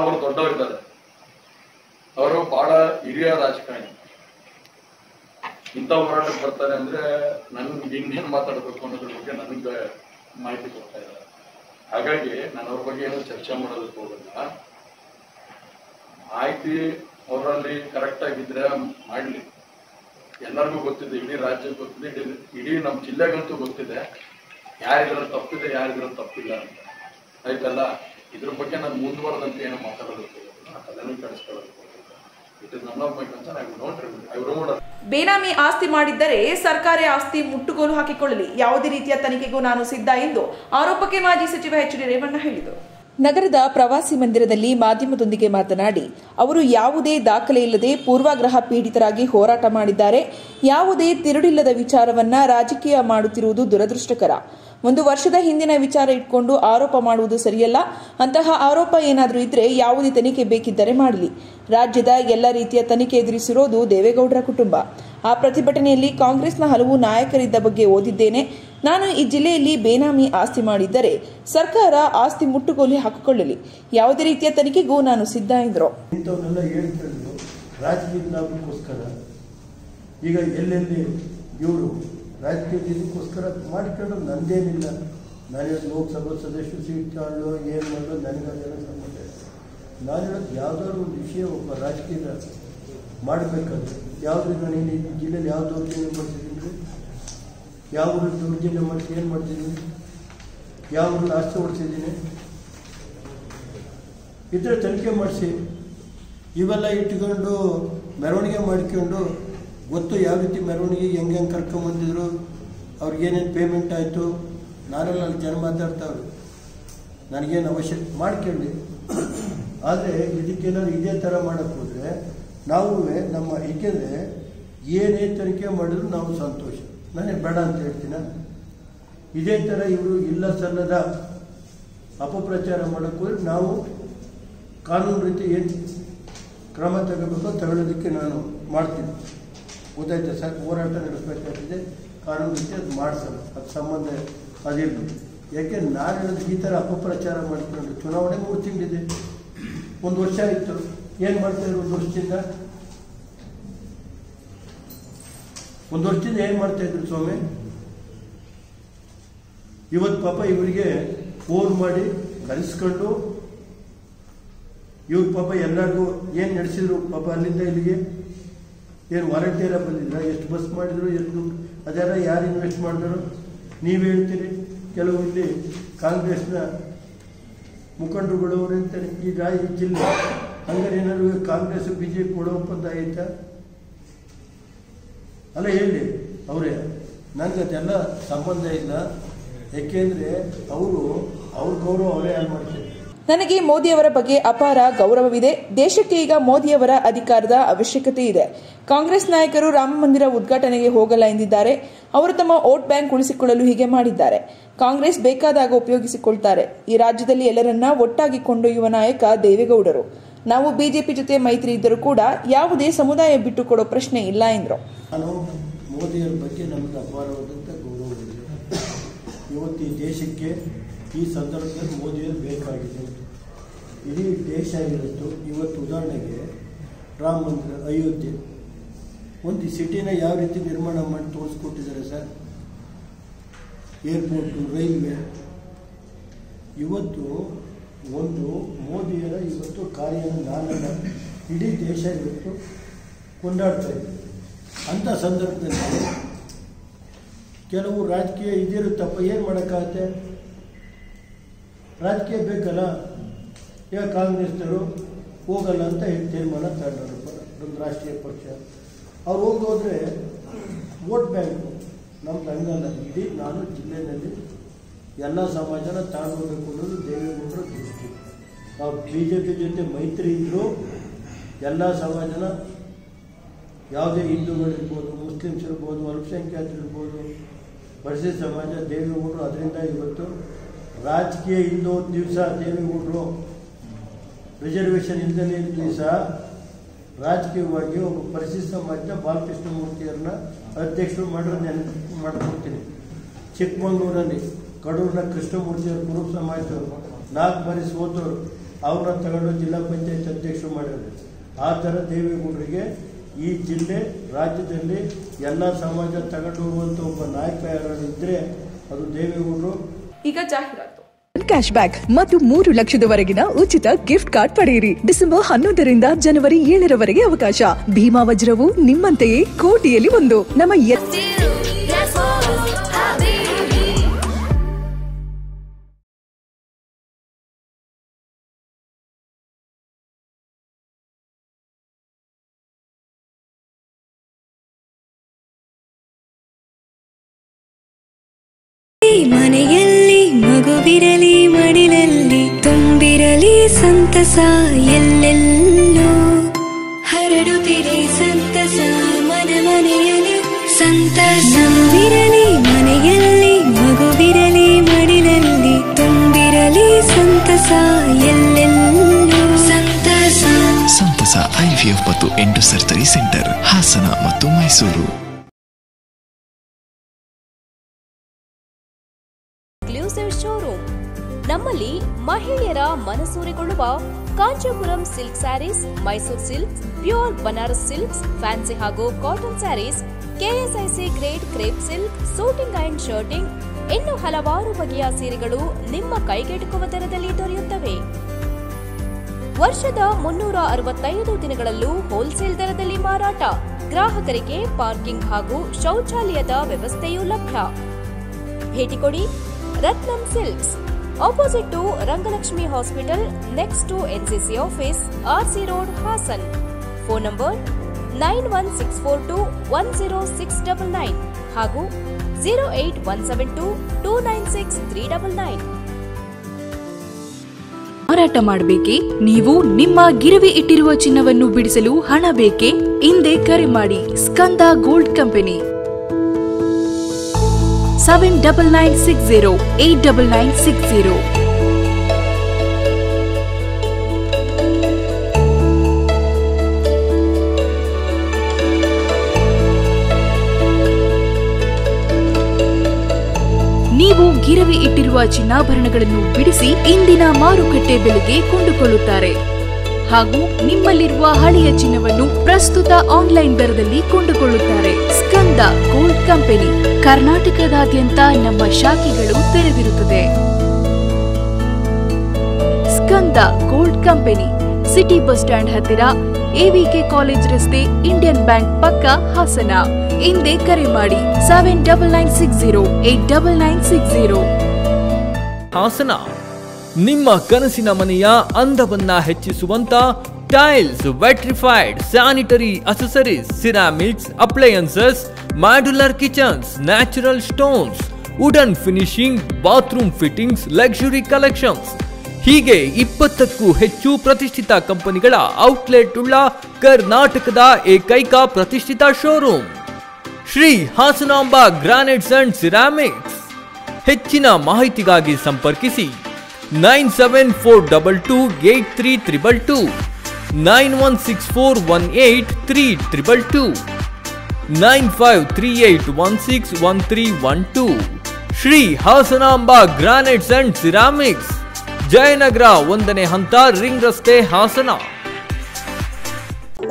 ಅವರು ದೊಡ್ಡವರಿದ್ದಾರೆ, ಅವರು ಬಹಳ ಹಿರಿಯ ರಾಜಕಾರಣಿ. ಇಂಥ ಹೋರಾಟಕ್ಕೆ ಬರ್ತಾರೆ ಅಂದ್ರೆ ನನ್ಗೆ ಇನ್ನೇನು ಮಾತಾಡಬೇಕು ಅನ್ನೋದ್ರ ಬಗ್ಗೆ ನನಗೆ ಮಾಹಿತಿ ಕೊಡ್ತಾ ಇದ್ದಾರೆ. ಹಾಗಾಗಿ ನಾನು ಅವ್ರ ಬಗ್ಗೆ ಏನೋ ಚರ್ಚೆ ಮಾಡೋದಕ್ಕೆ ಹೋಗಲ್ಲ. ಮಾಹಿತಿ ಅವರಲ್ಲಿ ಕರೆಕ್ಟ್ ಆಗಿದ್ರೆ ಮಾಡಲಿ. ಎಲ್ಲರಿಗೂ ಗೊತ್ತಿದೆ, ಇಡೀ ರಾಜ್ಯಕ್ಕೆ ಗೊತ್ತಿದೆ, ಇಡೀ ನಮ್ಮ ಜಿಲ್ಲೆಗಂತೂ ಗೊತ್ತಿದೆ ಯಾರಿದ್ರಲ್ಲಿ ತಪ್ಪಿದೆ ಯಾರಿದ್ರಲ್ಲಿ ತಪ್ಪಿಲ್ಲ ಅಂತ. ಆಯ್ತಲ್ಲ, ಇದ್ರ ಬಗ್ಗೆ ನಾನು ಮುಂದುವರೆದಂತೆ ಏನೋ ಮಾತಾಡೋದಕ್ಕೆ ಹೋಗೋದು, ಅದನ್ನು ಕೆಡಿಸ್ಕೊಳ್ಳೋದಕ್ಕೆ ಹೋಗೋದು. It is none of my concern. I would not. ಬೇನಾಮಿ ಆಸ್ತಿ ಮಾಡಿದ್ದರೆ ಸರ್ಕಾರಿ ಆಸ್ತಿ ಮುಟ್ಟುಗೋಲು ಹಾಕಿಕೊಳ್ಳಲಿ. ಯಾವುದೇ ರೀತಿಯ ತನಿಖೆಗೂ ನಾನು ಸಿದ್ಧ ಎಂದು ಆರೋಪಕ್ಕೆ ಮಾಜಿ ಸಚಿವ HD ರೇವಣ್ಣ ಹೇಳಿದರು. ನಗರದ ಪ್ರವಾಸಿ ಮಂದಿರದಲ್ಲಿ ಮಾಧ್ಯಮದೊಂದಿಗೆ ಮಾತನಾಡಿ, ಅವರು ಯಾವುದೇ ದಾಖಲೆ ಇಲ್ಲದೆ ಪೂರ್ವಾಗ್ರಹ ಪೀಡಿತರಾಗಿ ಹೋರಾಟ ಮಾಡಿದ್ದಾರೆ. ಯಾವುದೇ ತಿರುಳಿಲ್ಲದ ವಿಚಾರವನ್ನ ರಾಜಕೀಯ ಮಾಡುತ್ತಿರುವುದು ದುರದೃಷ್ಟಕರ. 1 ವರ್ಷದ ಹಿಂದಿನ ವಿಚಾರ ಇಟ್ಕೊಂಡು ಆರೋಪ ಮಾಡುವುದು ಸರಿಯಲ್ಲ. ಅಂತಹ ಆರೋಪ ಏನಾದರೂ ಇದ್ರೆ ಯಾವುದೇ ತನಿಖೆ ಬೇಕಿದ್ದರೆ ಮಾಡಲಿ. ರಾಜ್ಯದ ಎಲ್ಲ ರೀತಿಯ ತನಿಖೆ ಎದುರಿಸಿರೋದು ದೇವೇಗೌಡರ ಕುಟುಂಬ. ಆ ಪ್ರತಿಭಟನೆಯಲ್ಲಿ ಕಾಂಗ್ರೆಸ್ನ ಹಲವು ನಾಯಕರಿದ್ದ ಬಗ್ಗೆ ಓದಿದ್ದೇನೆ. ನಾನು ಈ ಜಿಲ್ಲೆಯಲ್ಲಿ ಬೇನಾಮಿ ಆಸ್ತಿ ಮಾಡಿದ್ದರೆ ಸರ್ಕಾರ ಆಸ್ತಿ ಮುಟ್ಟುಗೋಲು ಹಾಕಿಕೊಳ್ಳಲಿ. ಯಾವುದೇ ರೀತಿಯ ತನಿಖೆಗೂ ನಾನು ಸಿದ್ಧ ಎಂದರು. ರಾಜಕೀಯ ಲಾಭಕ್ಕೋಸ್ಕರ ಈಗ ಎಲ್ಲೆಲ್ಲಿ ಇವರು ರಾಜಕೀಯಕ್ಕೋಸ್ಕರ ಮಾಡಿಕೊಂಡು ನಂದೇನಿಲ್ಲ. ನಾನು ಲೋಕಸಭಾ ಸದಸ್ಯರು ಸೀಟ್ ತಗೊಳ್ಳೋ ಏನು ಮಾಡೋ ನನಗದೆಲ್ಲ ಸಂಬಂಧ ಇಲ್ಲ. ನಾನು ಹೇಳೋದು ಯಾವುದಾದ್ರು ಒಂದು ವಿಷಯ ಒಬ್ಬ ರಾಜಕೀಯ ಮಾಡಬೇಕಾದ್ರೆ ಯಾವುದು ನಾನು ಈ ಜಿಲ್ಲೆಯಲ್ಲಿ ಯಾವ ದೌರ್ಜನ್ಯ ಮಾಡ್ತಿದ್ದೀನಿ ರೀ, ಯಾವ ಊರಲ್ಲಿ ದೌರ್ಜನ್ಯ ಮಾಡಿ ಏನು ಮಾಡ್ತಿದ್ದೀನಿ, ಯಾವ ಊರಲ್ಲಿ ಆಸ್ತಿ ಓಡಿಸಿದ್ದೀನಿ, ಇದ್ರೆ ತನಿಖೆ ಮಾಡಿಸಿ. ಇವೆಲ್ಲ ಇಟ್ಕೊಂಡು ಮೆರವಣಿಗೆ ಮಾಡಿಕೊಂಡು ಗೊತ್ತು ಯಾವ ರೀತಿ ಮೆರವಣಿಗೆ ಹೆಂಗೆ ಕರ್ಕೊಂಬಂದಿದ್ರು, ಅವ್ರಿಗೇನೇನು ಪೇಮೆಂಟ್ ಆಯಿತು. ನಾನೆಲ್ಲ ಅಲ್ಲಿ ಜನ ಮಾತಾಡ್ತಾವ್ರು, ನನಗೇನು ಅವಶ್ಯಕ ಮಾಡ್ಕೊಳ್ಳಿ. ಆದರೆ ಇದಕ್ಕೆಲ್ಲ ಇದೇ ಥರ ಮಾಡೋಕ್ಕೆ ಹೋದರೆ ನಾವು ನಮ್ಮ ಏಕೆಂದರೆ ಏನೇ ತನಿಖೆ ಮಾಡಿದ್ರು ನಾವು ಸಂತೋಷ, ನಾನೇ ಬೇಡ ಅಂತ ಹೇಳ್ತೀನ. ಇದೇ ಥರ ಇವರು ಇಲ್ಲ ಸಲ್ಲದ ಅಪಪ್ರಚಾರ ಮಾಡೋಕ್ಕೆ ಹೋದ್ರೆ ನಾವು ಕಾನೂನು ರೀತಿ ಏನು ಕ್ರಮ ತಗೋಬೇಕು ತಗೊಳ್ಳೋದಕ್ಕೆ ನಾನು ಮಾಡ್ತೀನಿ. ಗೊತ್ತಾಯ್ತಾ ಸರ್? ಹೋರಾಟ ನಡೆಸಬೇಕಾಗ್ತದೆ, ಕಾನೂನು ರೀತಿ ಅದು ಮಾಡಿಸೋಣ, ಅದು ಸಂಬಂಧ ಅದಿರಲಿ. ಯಾಕೆ ನಾನು ಹೇಳೋದು ಈ ಥರ ಅಪಪ್ರಚಾರ ಮಾಡ್ಕೊಂಡು ಚುನಾವಣೆ 3 ತಿಂಗಳಿದೆ, 1 ವರ್ಷ ಆಯಿತು. ಏನು ಮಾಡ್ತಾಯಿದ್ರು 1 ವರ್ಷದಿಂದ? 1 ವರ್ಷದಿಂದ ಏನು ಮಾಡ್ತಾಯಿದ್ರು ಸ್ವಾಮಿ? ಇವತ್ತು ಪಾಪ ಇವರಿಗೆ ಫೋನ್ ಮಾಡಿ ಕರೆಸ್ಕೊಂಡು ಇವ್ರ ಪಾಪ ಎಲ್ಲರಿಗೂ ಏನು ನಡೆಸಿದ್ರು ಪಾಪ. ಅಲ್ಲಿಂದ ಇಲ್ಲಿಗೆ ಏನು ವಾಲಂಟಿಯರ ಬಂದಿದ್ರ? ಎಷ್ಟು ಬಸ್ ಮಾಡಿದ್ರು, ಎಷ್ಟು ದುಡ್ಡು ಅದೆಲ್ಲ ಯಾರು ಇನ್ವೆಸ್ಟ್ ಮಾಡಿದ್ರು ನೀವು ಹೇಳ್ತೀರಿ. ಕೆಲವು ಇಲ್ಲಿ ಕಾಂಗ್ರೆಸ್ನ ಮುಖಂಡರುಗಳು ಅವರು ಅಂತಾರೆ ಈಗ ಈ ಜಿಲ್ಲೆ ಹಂಗಾರೆ ಏನಾದ್ರು ಕಾಂಗ್ರೆಸ್ BJP ಕೊಡೋ ಒಪ್ಪಂದ ಆಯ್ತಾ? ಅಲ್ಲ ಹೇಳಿ ಅವರೇ, ನನಗೆ ಅದೆಲ್ಲ ಸಂಬಂಧ ಇಲ್ಲ. ಯಾಕೆಂದರೆ ಅವ್ರ ಗೌರವ ಅವರೇ ಹಾಳು ಮಾಡ್ತಾರೆ. ನನಗೆ ಮೋದಿಯವರ ಬಗ್ಗೆ ಅಪಾರ ಗೌರವವಿದೆ. ದೇಶಕ್ಕೆ ಈಗ ಮೋದಿಯವರ ಅಧಿಕಾರದ ಅವಶ್ಯಕತೆ ಇದೆ. ಕಾಂಗ್ರೆಸ್ ನಾಯಕರು ರಾಮ ಮಂದಿರ ಉದ್ಘಾಟನೆಗೆ ಹೋಗಲ್ಲ ಎಂದಿದ್ದಾರೆ. ಅವರು ತಮ್ಮ ವೋಟ್ ಬ್ಯಾಂಕ್ ಉಳಿಸಿಕೊಳ್ಳಲು ಹೀಗೆ ಮಾಡಿದ್ದಾರೆ. ಕಾಂಗ್ರೆಸ್ ಬೇಕಾದಾಗ ಉಪಯೋಗಿಸಿಕೊಳ್ತಾರೆ. ಈ ರಾಜ್ಯದಲ್ಲಿ ಎಲ್ಲರನ್ನ ಒಟ್ಟಾಗಿ ಕೊಂಡೊಯ್ಯುವ ನಾಯಕ ದೇವೇಗೌಡರು. ನಾವು ಬಿಜೆಪಿ ಜೊತೆ ಮೈತ್ರಿ ಇದ್ದರೂ ಕೂಡ ಯಾವುದೇ ಸಮುದಾಯ ಬಿಟ್ಟುಕೊಡೋ ಪ್ರಶ್ನೆ ಇಲ್ಲ ಎಂದರು. ನಾನು ಮೋದಿಯವರ ಬಗ್ಗೆ ನಮಗೆ ಅಪಾರವಾದಂಥ ಗೌರವವಿದೆ. ಇವತ್ತು ಈ ದೇಶಕ್ಕೆ ಈ ಸಂದರ್ಭದಲ್ಲಿ ಮೋದಿಯವರು ಬೇಕಾಗಿದೆ. ಇಡೀ ದೇಶ ಇರುತ್ತು. ಇವತ್ತು ಉದಾಹರಣೆಗೆ ರಾಮ ಮಂದಿರ, ಅಯೋಧ್ಯೆ, ಒಂದು ಸಿಟಿನ ಯಾವ ರೀತಿ ನಿರ್ಮಾಣ ಮಾಡಿ ತೋರಿಸ್ಕೊಟ್ಟಿದ್ದಾರೆ ಸರ್. Airport, railway. ಇವತ್ತು ಒಂದು ಮೋದಿಯರ ಇವತ್ತು ಕಾರ್ಯನ ನಾನಲ್ಲ, ಇಡೀ ದೇಶ ಇವತ್ತು ಕೊಂಡಾಡ್ತಾ ಇದೆ. ಅಂಥ ಸಂದರ್ಭದಲ್ಲಿ ಕೆಲವು ರಾಜಕೀಯ ಇದಿರುತ್ತಪ್ಪ, ಏನು ಮಾಡೋಕ್ಕಾಗತ್ತೆ? ರಾಜಕೀಯ ಬೇಕಲ್ಲ. ಈಗ ಕಾಂಗ್ರೆಸ್ನವರು ಹೋಗಲ್ಲ ಅಂತ ತೀರ್ಮಾನ ತಗೊಂಡರು, ಒಂದು ರಾಷ್ಟ್ರೀಯ ಪಕ್ಷ. ಅವ್ರು ಹೋದ್ರೆ ವೋಟ್ ಬ್ಯಾಂಕು ನಮ್ದು ಹಂಗಲ್ಲ. ಇಡೀ ನಾನು ಜಿಲ್ಲೆಯಲ್ಲಿ ಎಲ್ಲ ಸಮಾಜನ ತಗೊಂಡೋಗ್ಬೇಕು ಅನ್ನೋದು ದೇವೇಗೌಡರ ದೃಷ್ಟಿ. ನಾವು BJP ಜೊತೆ ಮೈತ್ರಿ ಇದ್ದರೂ ಎಲ್ಲ ಸಮಾಜನ, ಯಾವುದೇ ಹಿಂದೂಗಳಿರ್ಬೋದು, ಮುಸ್ಲಿಮ್ಸ್ ಇರ್ಬೋದು, ಅಲ್ಪಸಂಖ್ಯಾತರಿರ್ಬೋದು, ಪರಿಶಿಷ್ಟ ಸಮಾಜ, ದೇವೇಗೌಡರು ಅದರಿಂದ ಇವತ್ತು ರಾಜಕೀಯ ಇಲ್ಲೋದ್ ದಿವಸ ದೇವೇಗೌಡರು ರಿಸರ್ವೇಷನ್ ಇಲ್ಲದೇ ದಿವಸ ರಾಜಕೀಯವಾಗಿ ಒಬ್ಬ ಪರಿಶಿಷ್ಟ ಸಮಾಜ ಬಾಲಕೃಷ್ಣ ಮೂರ್ತಿಯವ್ರನ್ನ ಅಧ್ಯಕ್ಷರು ಮಾಡ್ಕೊಡ್ತೀನಿ. ಚಿಕ್ಕಮಗಳೂರಲ್ಲಿ ಕಡೂರಿನ ಕೃಷ್ಣಮೂರ್ತಿಯವರು ಕುರುಬ ಸಮಾಜದವರು 4 ಬಾರಿ ಸೋತವರು, ಅವ್ರನ್ನ ತಗೊಂಡು ಜಿಲ್ಲಾ ಪಂಚಾಯತ್ ಅಧ್ಯಕ್ಷರು ಮಾಡಿದ್ರು. ಆ ಥರ ದೇವೇಗೌಡರಿಗೆ ಈ ಜಿಲ್ಲೆ ರಾಜ್ಯದಲ್ಲಿ ಎಲ್ಲ ಸಮಾಜ ತಗೊಂಡು ಹೋಗುವಂಥ ಒಬ್ಬ ನಾಯಕ ಯಾರು ಇದ್ದರೆ ಅದು ದೇವೇಗೌಡರು. ಈಗ ಜಾಹೀರಾತು. ಕ್ಯಾಶ್ ಬ್ಯಾಕ್ ಮತ್ತು 3 ಲಕ್ಷದವರೆಗಿನ ಉಚಿತ ಗಿಫ್ಟ್ ಕಾರ್ಡ್ ಪಡೆಯಿರಿ. ಡಿಸೆಂಬರ್ 11ರಿಂದ ಜನವರಿ 7ರವರೆಗೆ ಅವಕಾಶ. ಭೀಮಾ ವಜ್ರವು ನಿಮ್ಮಂತೆಯೇ ಕೋಟಿಯಲ್ಲಿ ಒಂದು. ನಮ್ಮ ಮನೆಯಲ್ಲಿ ಮಗುವಿರಲಿ, ಮಡಿಲಲ್ಲಿ ತುಂಬಿರಲಿ ಸಂತಸ, ಎಲ್ಲೆಲ್ಲೂ ಹರಡುತ್ತಿರಿ ಸಂತಸ, ಮನೆ ಮನೆಯಲ್ಲಿ ಸಂತಸವಿರಲಿ. ಮನೆಯಲ್ಲಿ ಮಗುವಿರಲಿ, ಮಡಿಲಲ್ಲಿ ತುಂಬಿರಲಿ ಸಂತಸ, ಎಲ್ಲೆಲ್ಲೂ ಸಂತಸ. ಸಂತಸ IVF ಮತ್ತು ಎಂಡೋ ಸರ್ಜರಿ ಸೆಂಟರ್, ಹಾಸನ ಮತ್ತು ಮೈಸೂರು. ಶೋರೂಮ್. ನಮ್ಮಲ್ಲಿ ಮಹಿಳೆಯರ ಮನಸೂರೆಗೊಳ್ಳುವ Kanchipuram silk sarees, Mysuru silks, pure Banaras silks, fancy ಹಾಗೂ cotton sarees, KSIC grade crepe silk, suiting and shirting, ಇನ್ನು ಹಲವಾರು ಬಗೆಯ ಸೀರೆಗಳು ನಿಮ್ಮ ಕೈಗೆಟುಕುವ ದರದಲ್ಲಿ ದೊರೆಯುತ್ತವೆ. ವರ್ಷದ 365 ದಿನಗಳಲ್ಲೂ ಹೋಲ್ಸೇಲ್ ದರದಲ್ಲಿ ಮಾರಾಟ. ಗ್ರಾಹಕರಿಗೆ ಪಾರ್ಕಿಂಗ್ ಹಾಗೂ ಶೌಚಾಲಯದ ವ್ಯವಸ್ಥೆಯೂ ಲಭ್ಯ. ಭೇಟಿ ಕೊಡಿ Ratnam silks, opposite to Rangalakshmi hospital, next to NCC office, RC road, Hassan. Phone number 9164210699 ಹಾಗೂ 08172296399. ಮಾರಾಟ ಮಾಡಬೇಕೇ? ನೀವು ನಿಮ್ಮ ಗಿರವಿ ಇಟ್ಟಿರುವ ಚಿನ್ನವನ್ನು ಬಿಡಿಸಲು ಹಣ ಬೇಕೇ? ಹಿಂದೆ ಕರೆ ಮಾಡಿ ಸ್ಕಂದ ಗೋಲ್ಡ್ ಕಂಪನಿ 7996089960. ನೀವು ಗಿರವಿ ಇಟ್ಟಿರುವ ಚಿನ್ನಾಭರಣಗಳನ್ನು ಬಿಡಿಸಿ ಇಂದಿನ ಮಾರುಕಟ್ಟೆ ಬೆಲೆಗೆ ಕೊಂಡುಕೊಳ್ಳುತ್ತಾರೆ ಹಾಗೂ ನಿಮ್ಮಲ್ಲಿರುವ ಹಳೆಯ ಚಿನ್ನವನ್ನು ಪ್ರಸ್ತುತ ಆನ್ಲೈನ್ ದರದಲ್ಲಿ ಕೊಂಡುಕೊಳ್ಳುತ್ತಾರೆ. ಸ್ಕಂದ ಗೋಲ್ಡ್ ಕಂಪನಿ ಕರ್ನಾಟಕದಾದ್ಯಂತ ನಮ್ಮ ಶಾಖೆಗಳು ತೆರೆದಿರುತ್ತದೆ. Skanda gold company city bus stand ಹತ್ತಿರ, ಎವಿಕೆ ಕಾಲೇಜ್ ರಸ್ತೆ, ಇಂಡಿಯನ್ ಬ್ಯಾಂಕ್ ಪಕ್ಕ, ಹಾಸನ. ಹಿಂದೆ ಕರೆ ಮಾಡಿ 7996089960. ಹಾಸನ ನಿಮ್ಮ ಕನಸಿನ ಮನೆಯ ಅಂದವನ್ನ ಹೆಚ್ಚಿಸುವಂತ tiles, vitrified, sanitary accessories, ceramics, appliances, modular kitchens, natural stones, wooden finishing, bathroom fittings, luxury collections ಹೀಗೆ 20ಕ್ಕೂ ಹೆಚ್ಚು ಪ್ರತಿಷ್ಠಿತ ಕಂಪನಿಗಳ ಔಟ್ಲೆಟ್ ಉಳ್ಳ ಕರ್ನಾಟಕದ ಏಕೈಕ ಪ್ರತಿಷ್ಠಿತ showroom Shri Hasanamba granites and ceramics. ಹೆಚ್ಚಿನ ಮಾಹಿತಿಗಾಗಿ ಸಂಪರ್ಕಿಸಿ 9742283322, 9164183222, 9538161312. Shri Hasanamba granites and ceramics, Jayanagar 1ನೇ ಹಂತ, ರಿಂಗ್ ರಸ್ತೆ, ಹಾಸನ.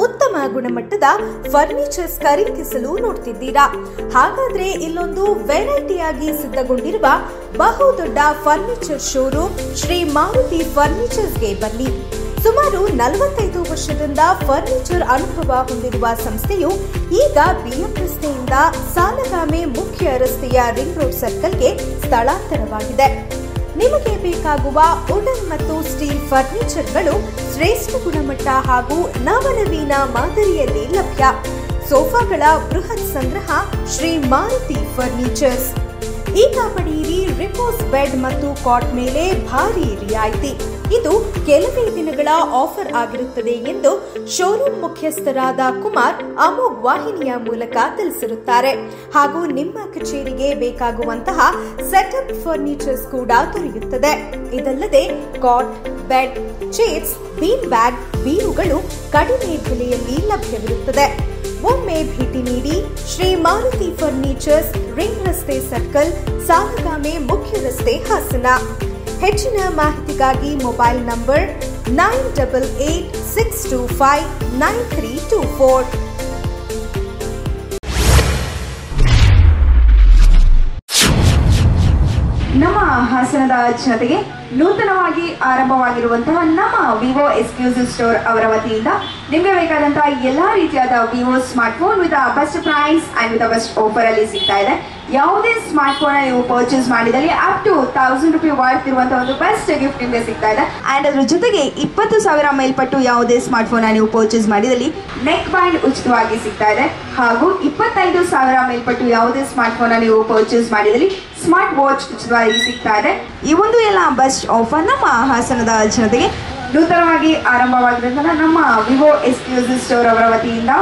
ಉತ್ತಮ ಗುಣಮಟ್ಟದ ಫರ್ನಿಚರ್ಸ್ ಖರೀದಿಸಲು ನೋಡ್ತಿದ್ದೀರಾ? ಹಾಗಾದ್ರೆ ಇಲ್ಲೊಂದು ವೆರೈಟಿಯಾಗಿ ಸಿದ್ಧಗೊಂಡಿರುವ ಬಹುದೊಡ್ಡ ಫರ್ನಿಚರ್ ಶೋರೂಮ್ ಶ್ರೀ ಮಾರುತಿ ಫರ್ನಿಚರ್ಸ್ಗೆ ಬನ್ನಿ. ಸುಮಾರು 45 ವರ್ಷದಿಂದ ಫರ್ನಿಚರ್ ಅನುಭವ ಹೊಂದಿರುವ ಸಂಸ್ಥೆಯು ಈಗ ಬಿಎಂ ರಸ್ತೆಯಿಂದ ಸಾಲಗಾಮೆ ಮುಖ್ಯ ರಸ್ತೆಯ ರಿಂಗ್ ರೋಡ್ ಸರ್ಕಲ್ಗೆ ಸ್ಥಳಾಂತರವಾಗಿದೆ. ನಿಮಗೆ ಬೇಕಾಗುವ ವುಡನ್ ಮತ್ತು ಸ್ಟೀಲ್ ಫರ್ನಿಚರ್ಗಳು ಶ್ರೇಷ್ಠ ಗುಣಮಟ್ಟ ಹಾಗೂ ನವನವೀನ ಮಾದರಿಯಲ್ಲಿ ಲಭ್ಯ. ಸೋಫಾಗಳ ಬೃಹತ್ ಸಂಗ್ರಹ ಶ್ರೀ ಮಾರುತಿ ಫರ್ನಿಚರ್ಸ್. ಈಗ ಪಡೆಯಿರಿ ರಿಪೋಸ್ ಬೆಡ್ ಮತ್ತು ಕಾಟ್ ಮೇಲೆ ಭಾರಿ ರಿಯಾಯಿತಿ. ಇದು ಕೆಲವೇ ದಿನಗಳ ಆಫರ್ ಆಗಿರುತ್ತದೆ ಎಂದು ಶೋರೂಮ್ ಮುಖ್ಯಸ್ಥರಾದ ಕುಮಾರ್ ಅಮೋಘ್ ವಾಹಿನಿಯ ಮೂಲಕ ತಿಳಿಸಿರುತ್ತಾರೆ. ಹಾಗೂ ನಿಮ್ಮ ಕಚೇರಿಗೆ ಬೇಕಾಗುವಂತಹ ಸೆಟಪ್ ಫರ್ನಿಚರ್ಸ್ ಕೂಡ ದೊರೆಯುತ್ತದೆ. ಇದಲ್ಲದೆ ಕಾಟ್, ಬೆಡ್, ಚೇರ್ಸ್, ಬೀನ್ ಬ್ಯಾಗ್, ಬೀರುಗಳು ಕಡಿಮೆ ಬೆಲೆಯಲ್ಲಿ ಲಭ್ಯವಿರುತ್ತದೆ. ಒಮ್ಮೆ ಭೇಟಿ ನೀಡಿ ಶ್ರೀ ಮಾರುತಿ ಫರ್ನಿಚರ್ಸ್, ರಿಂಗ್ ರಸ್ತೆ ಸರ್ಕಲ್, ಸಾಲಗಾಮೆ ಮುಖ್ಯ ರಸ್ತೆ, ಹಾಸನ. ಹೆಚ್ಚಿನ ಮಾಹಿತಿಗಾಗಿ ಮೊಬೈಲ್ ನಂಬರ್ 9886259324. ನಮ್ಮ ಹಾಸನದ ಜನತೆಗೆ ನೂತನವಾಗಿ ಆರಂಭವಾಗಿರುವಂತಹ ನಮ್ಮ ವಿವೋ ಎಕ್ಸ್ಕ್ಲೂಸಿವ್ ಸ್ಟೋರ್ ಅವರ ವತಿಯಿಂದ ನಿಮಗೆ ಬೇಕಾದಂತಹ ಎಲ್ಲಾ ರೀತಿಯಾದ Vivo smartphone with best price and with best offer ಅಲ್ಲಿ ಸಿಗ್ತಾ ಇದೆ. ಯಾವುದೇ ಸ್ಮಾರ್ಟ್ ಫೋನ್ ನೀವು ಪರ್ಚೇಸ್ ಮಾಡಿದಲ್ಲಿ ಅಪ್ ಟು 1000 ರೂಪಾಯಿ ವರ್ತ್ ಇರುವಂತಹ ಒಂದು ಬೆಸ್ಟ್ ಗಿಫ್ಟ್ ನಿಮಗೆ ಸಿಗ್ತಾ ಇದೆ. ಅಂಡ್ ಅದ್ರ ಜೊತೆಗೆ 20,000 ಮೇಲ್ಪಟ್ಟು ಯಾವುದೇ ಸ್ಮಾರ್ಟ್ ಫೋನ್ ನೀವು ಪರ್ಚೇಸ್ ಮಾಡಿದಲ್ಲಿ ನೆಕ್ ಬ್ಯಾಂಡ್ ಉಚಿತವಾಗಿ ಸಿಗ್ತಾ ಇದೆ. ಹಾಗೂ 25,000 ಮೇಲ್ಪಟ್ಟು ಯಾವುದೇ ಸ್ಮಾರ್ಟ್ ಫೋನ್ ನೀವು ಪರ್ಚೇಸ್ ಮಾಡಿದಲ್ಲಿ ಸ್ಮಾರ್ಟ್ ವಾಚ್ ಉಚಿತವಾಗಿ ಸಿಗ್ತಾ ಇದೆ. ಈ ಒಂದು ಎಲ್ಲ ಬೆಸ್ಟ್ ಆಫರ್ ನಮ್ಮ ಹಾಸನದ ಜನತೆಗೆ ನೂತನವಾಗಿ ಆರಂಭವಾಗಿರುವಂತಹ ನಮ್ಮ ವಿವೋ ಎಕ್ಸ್ಕ್ಲೂಸಿವ್ ಸ್ಟೋರ್ ಅವರ ವತಿಯಿಂದ.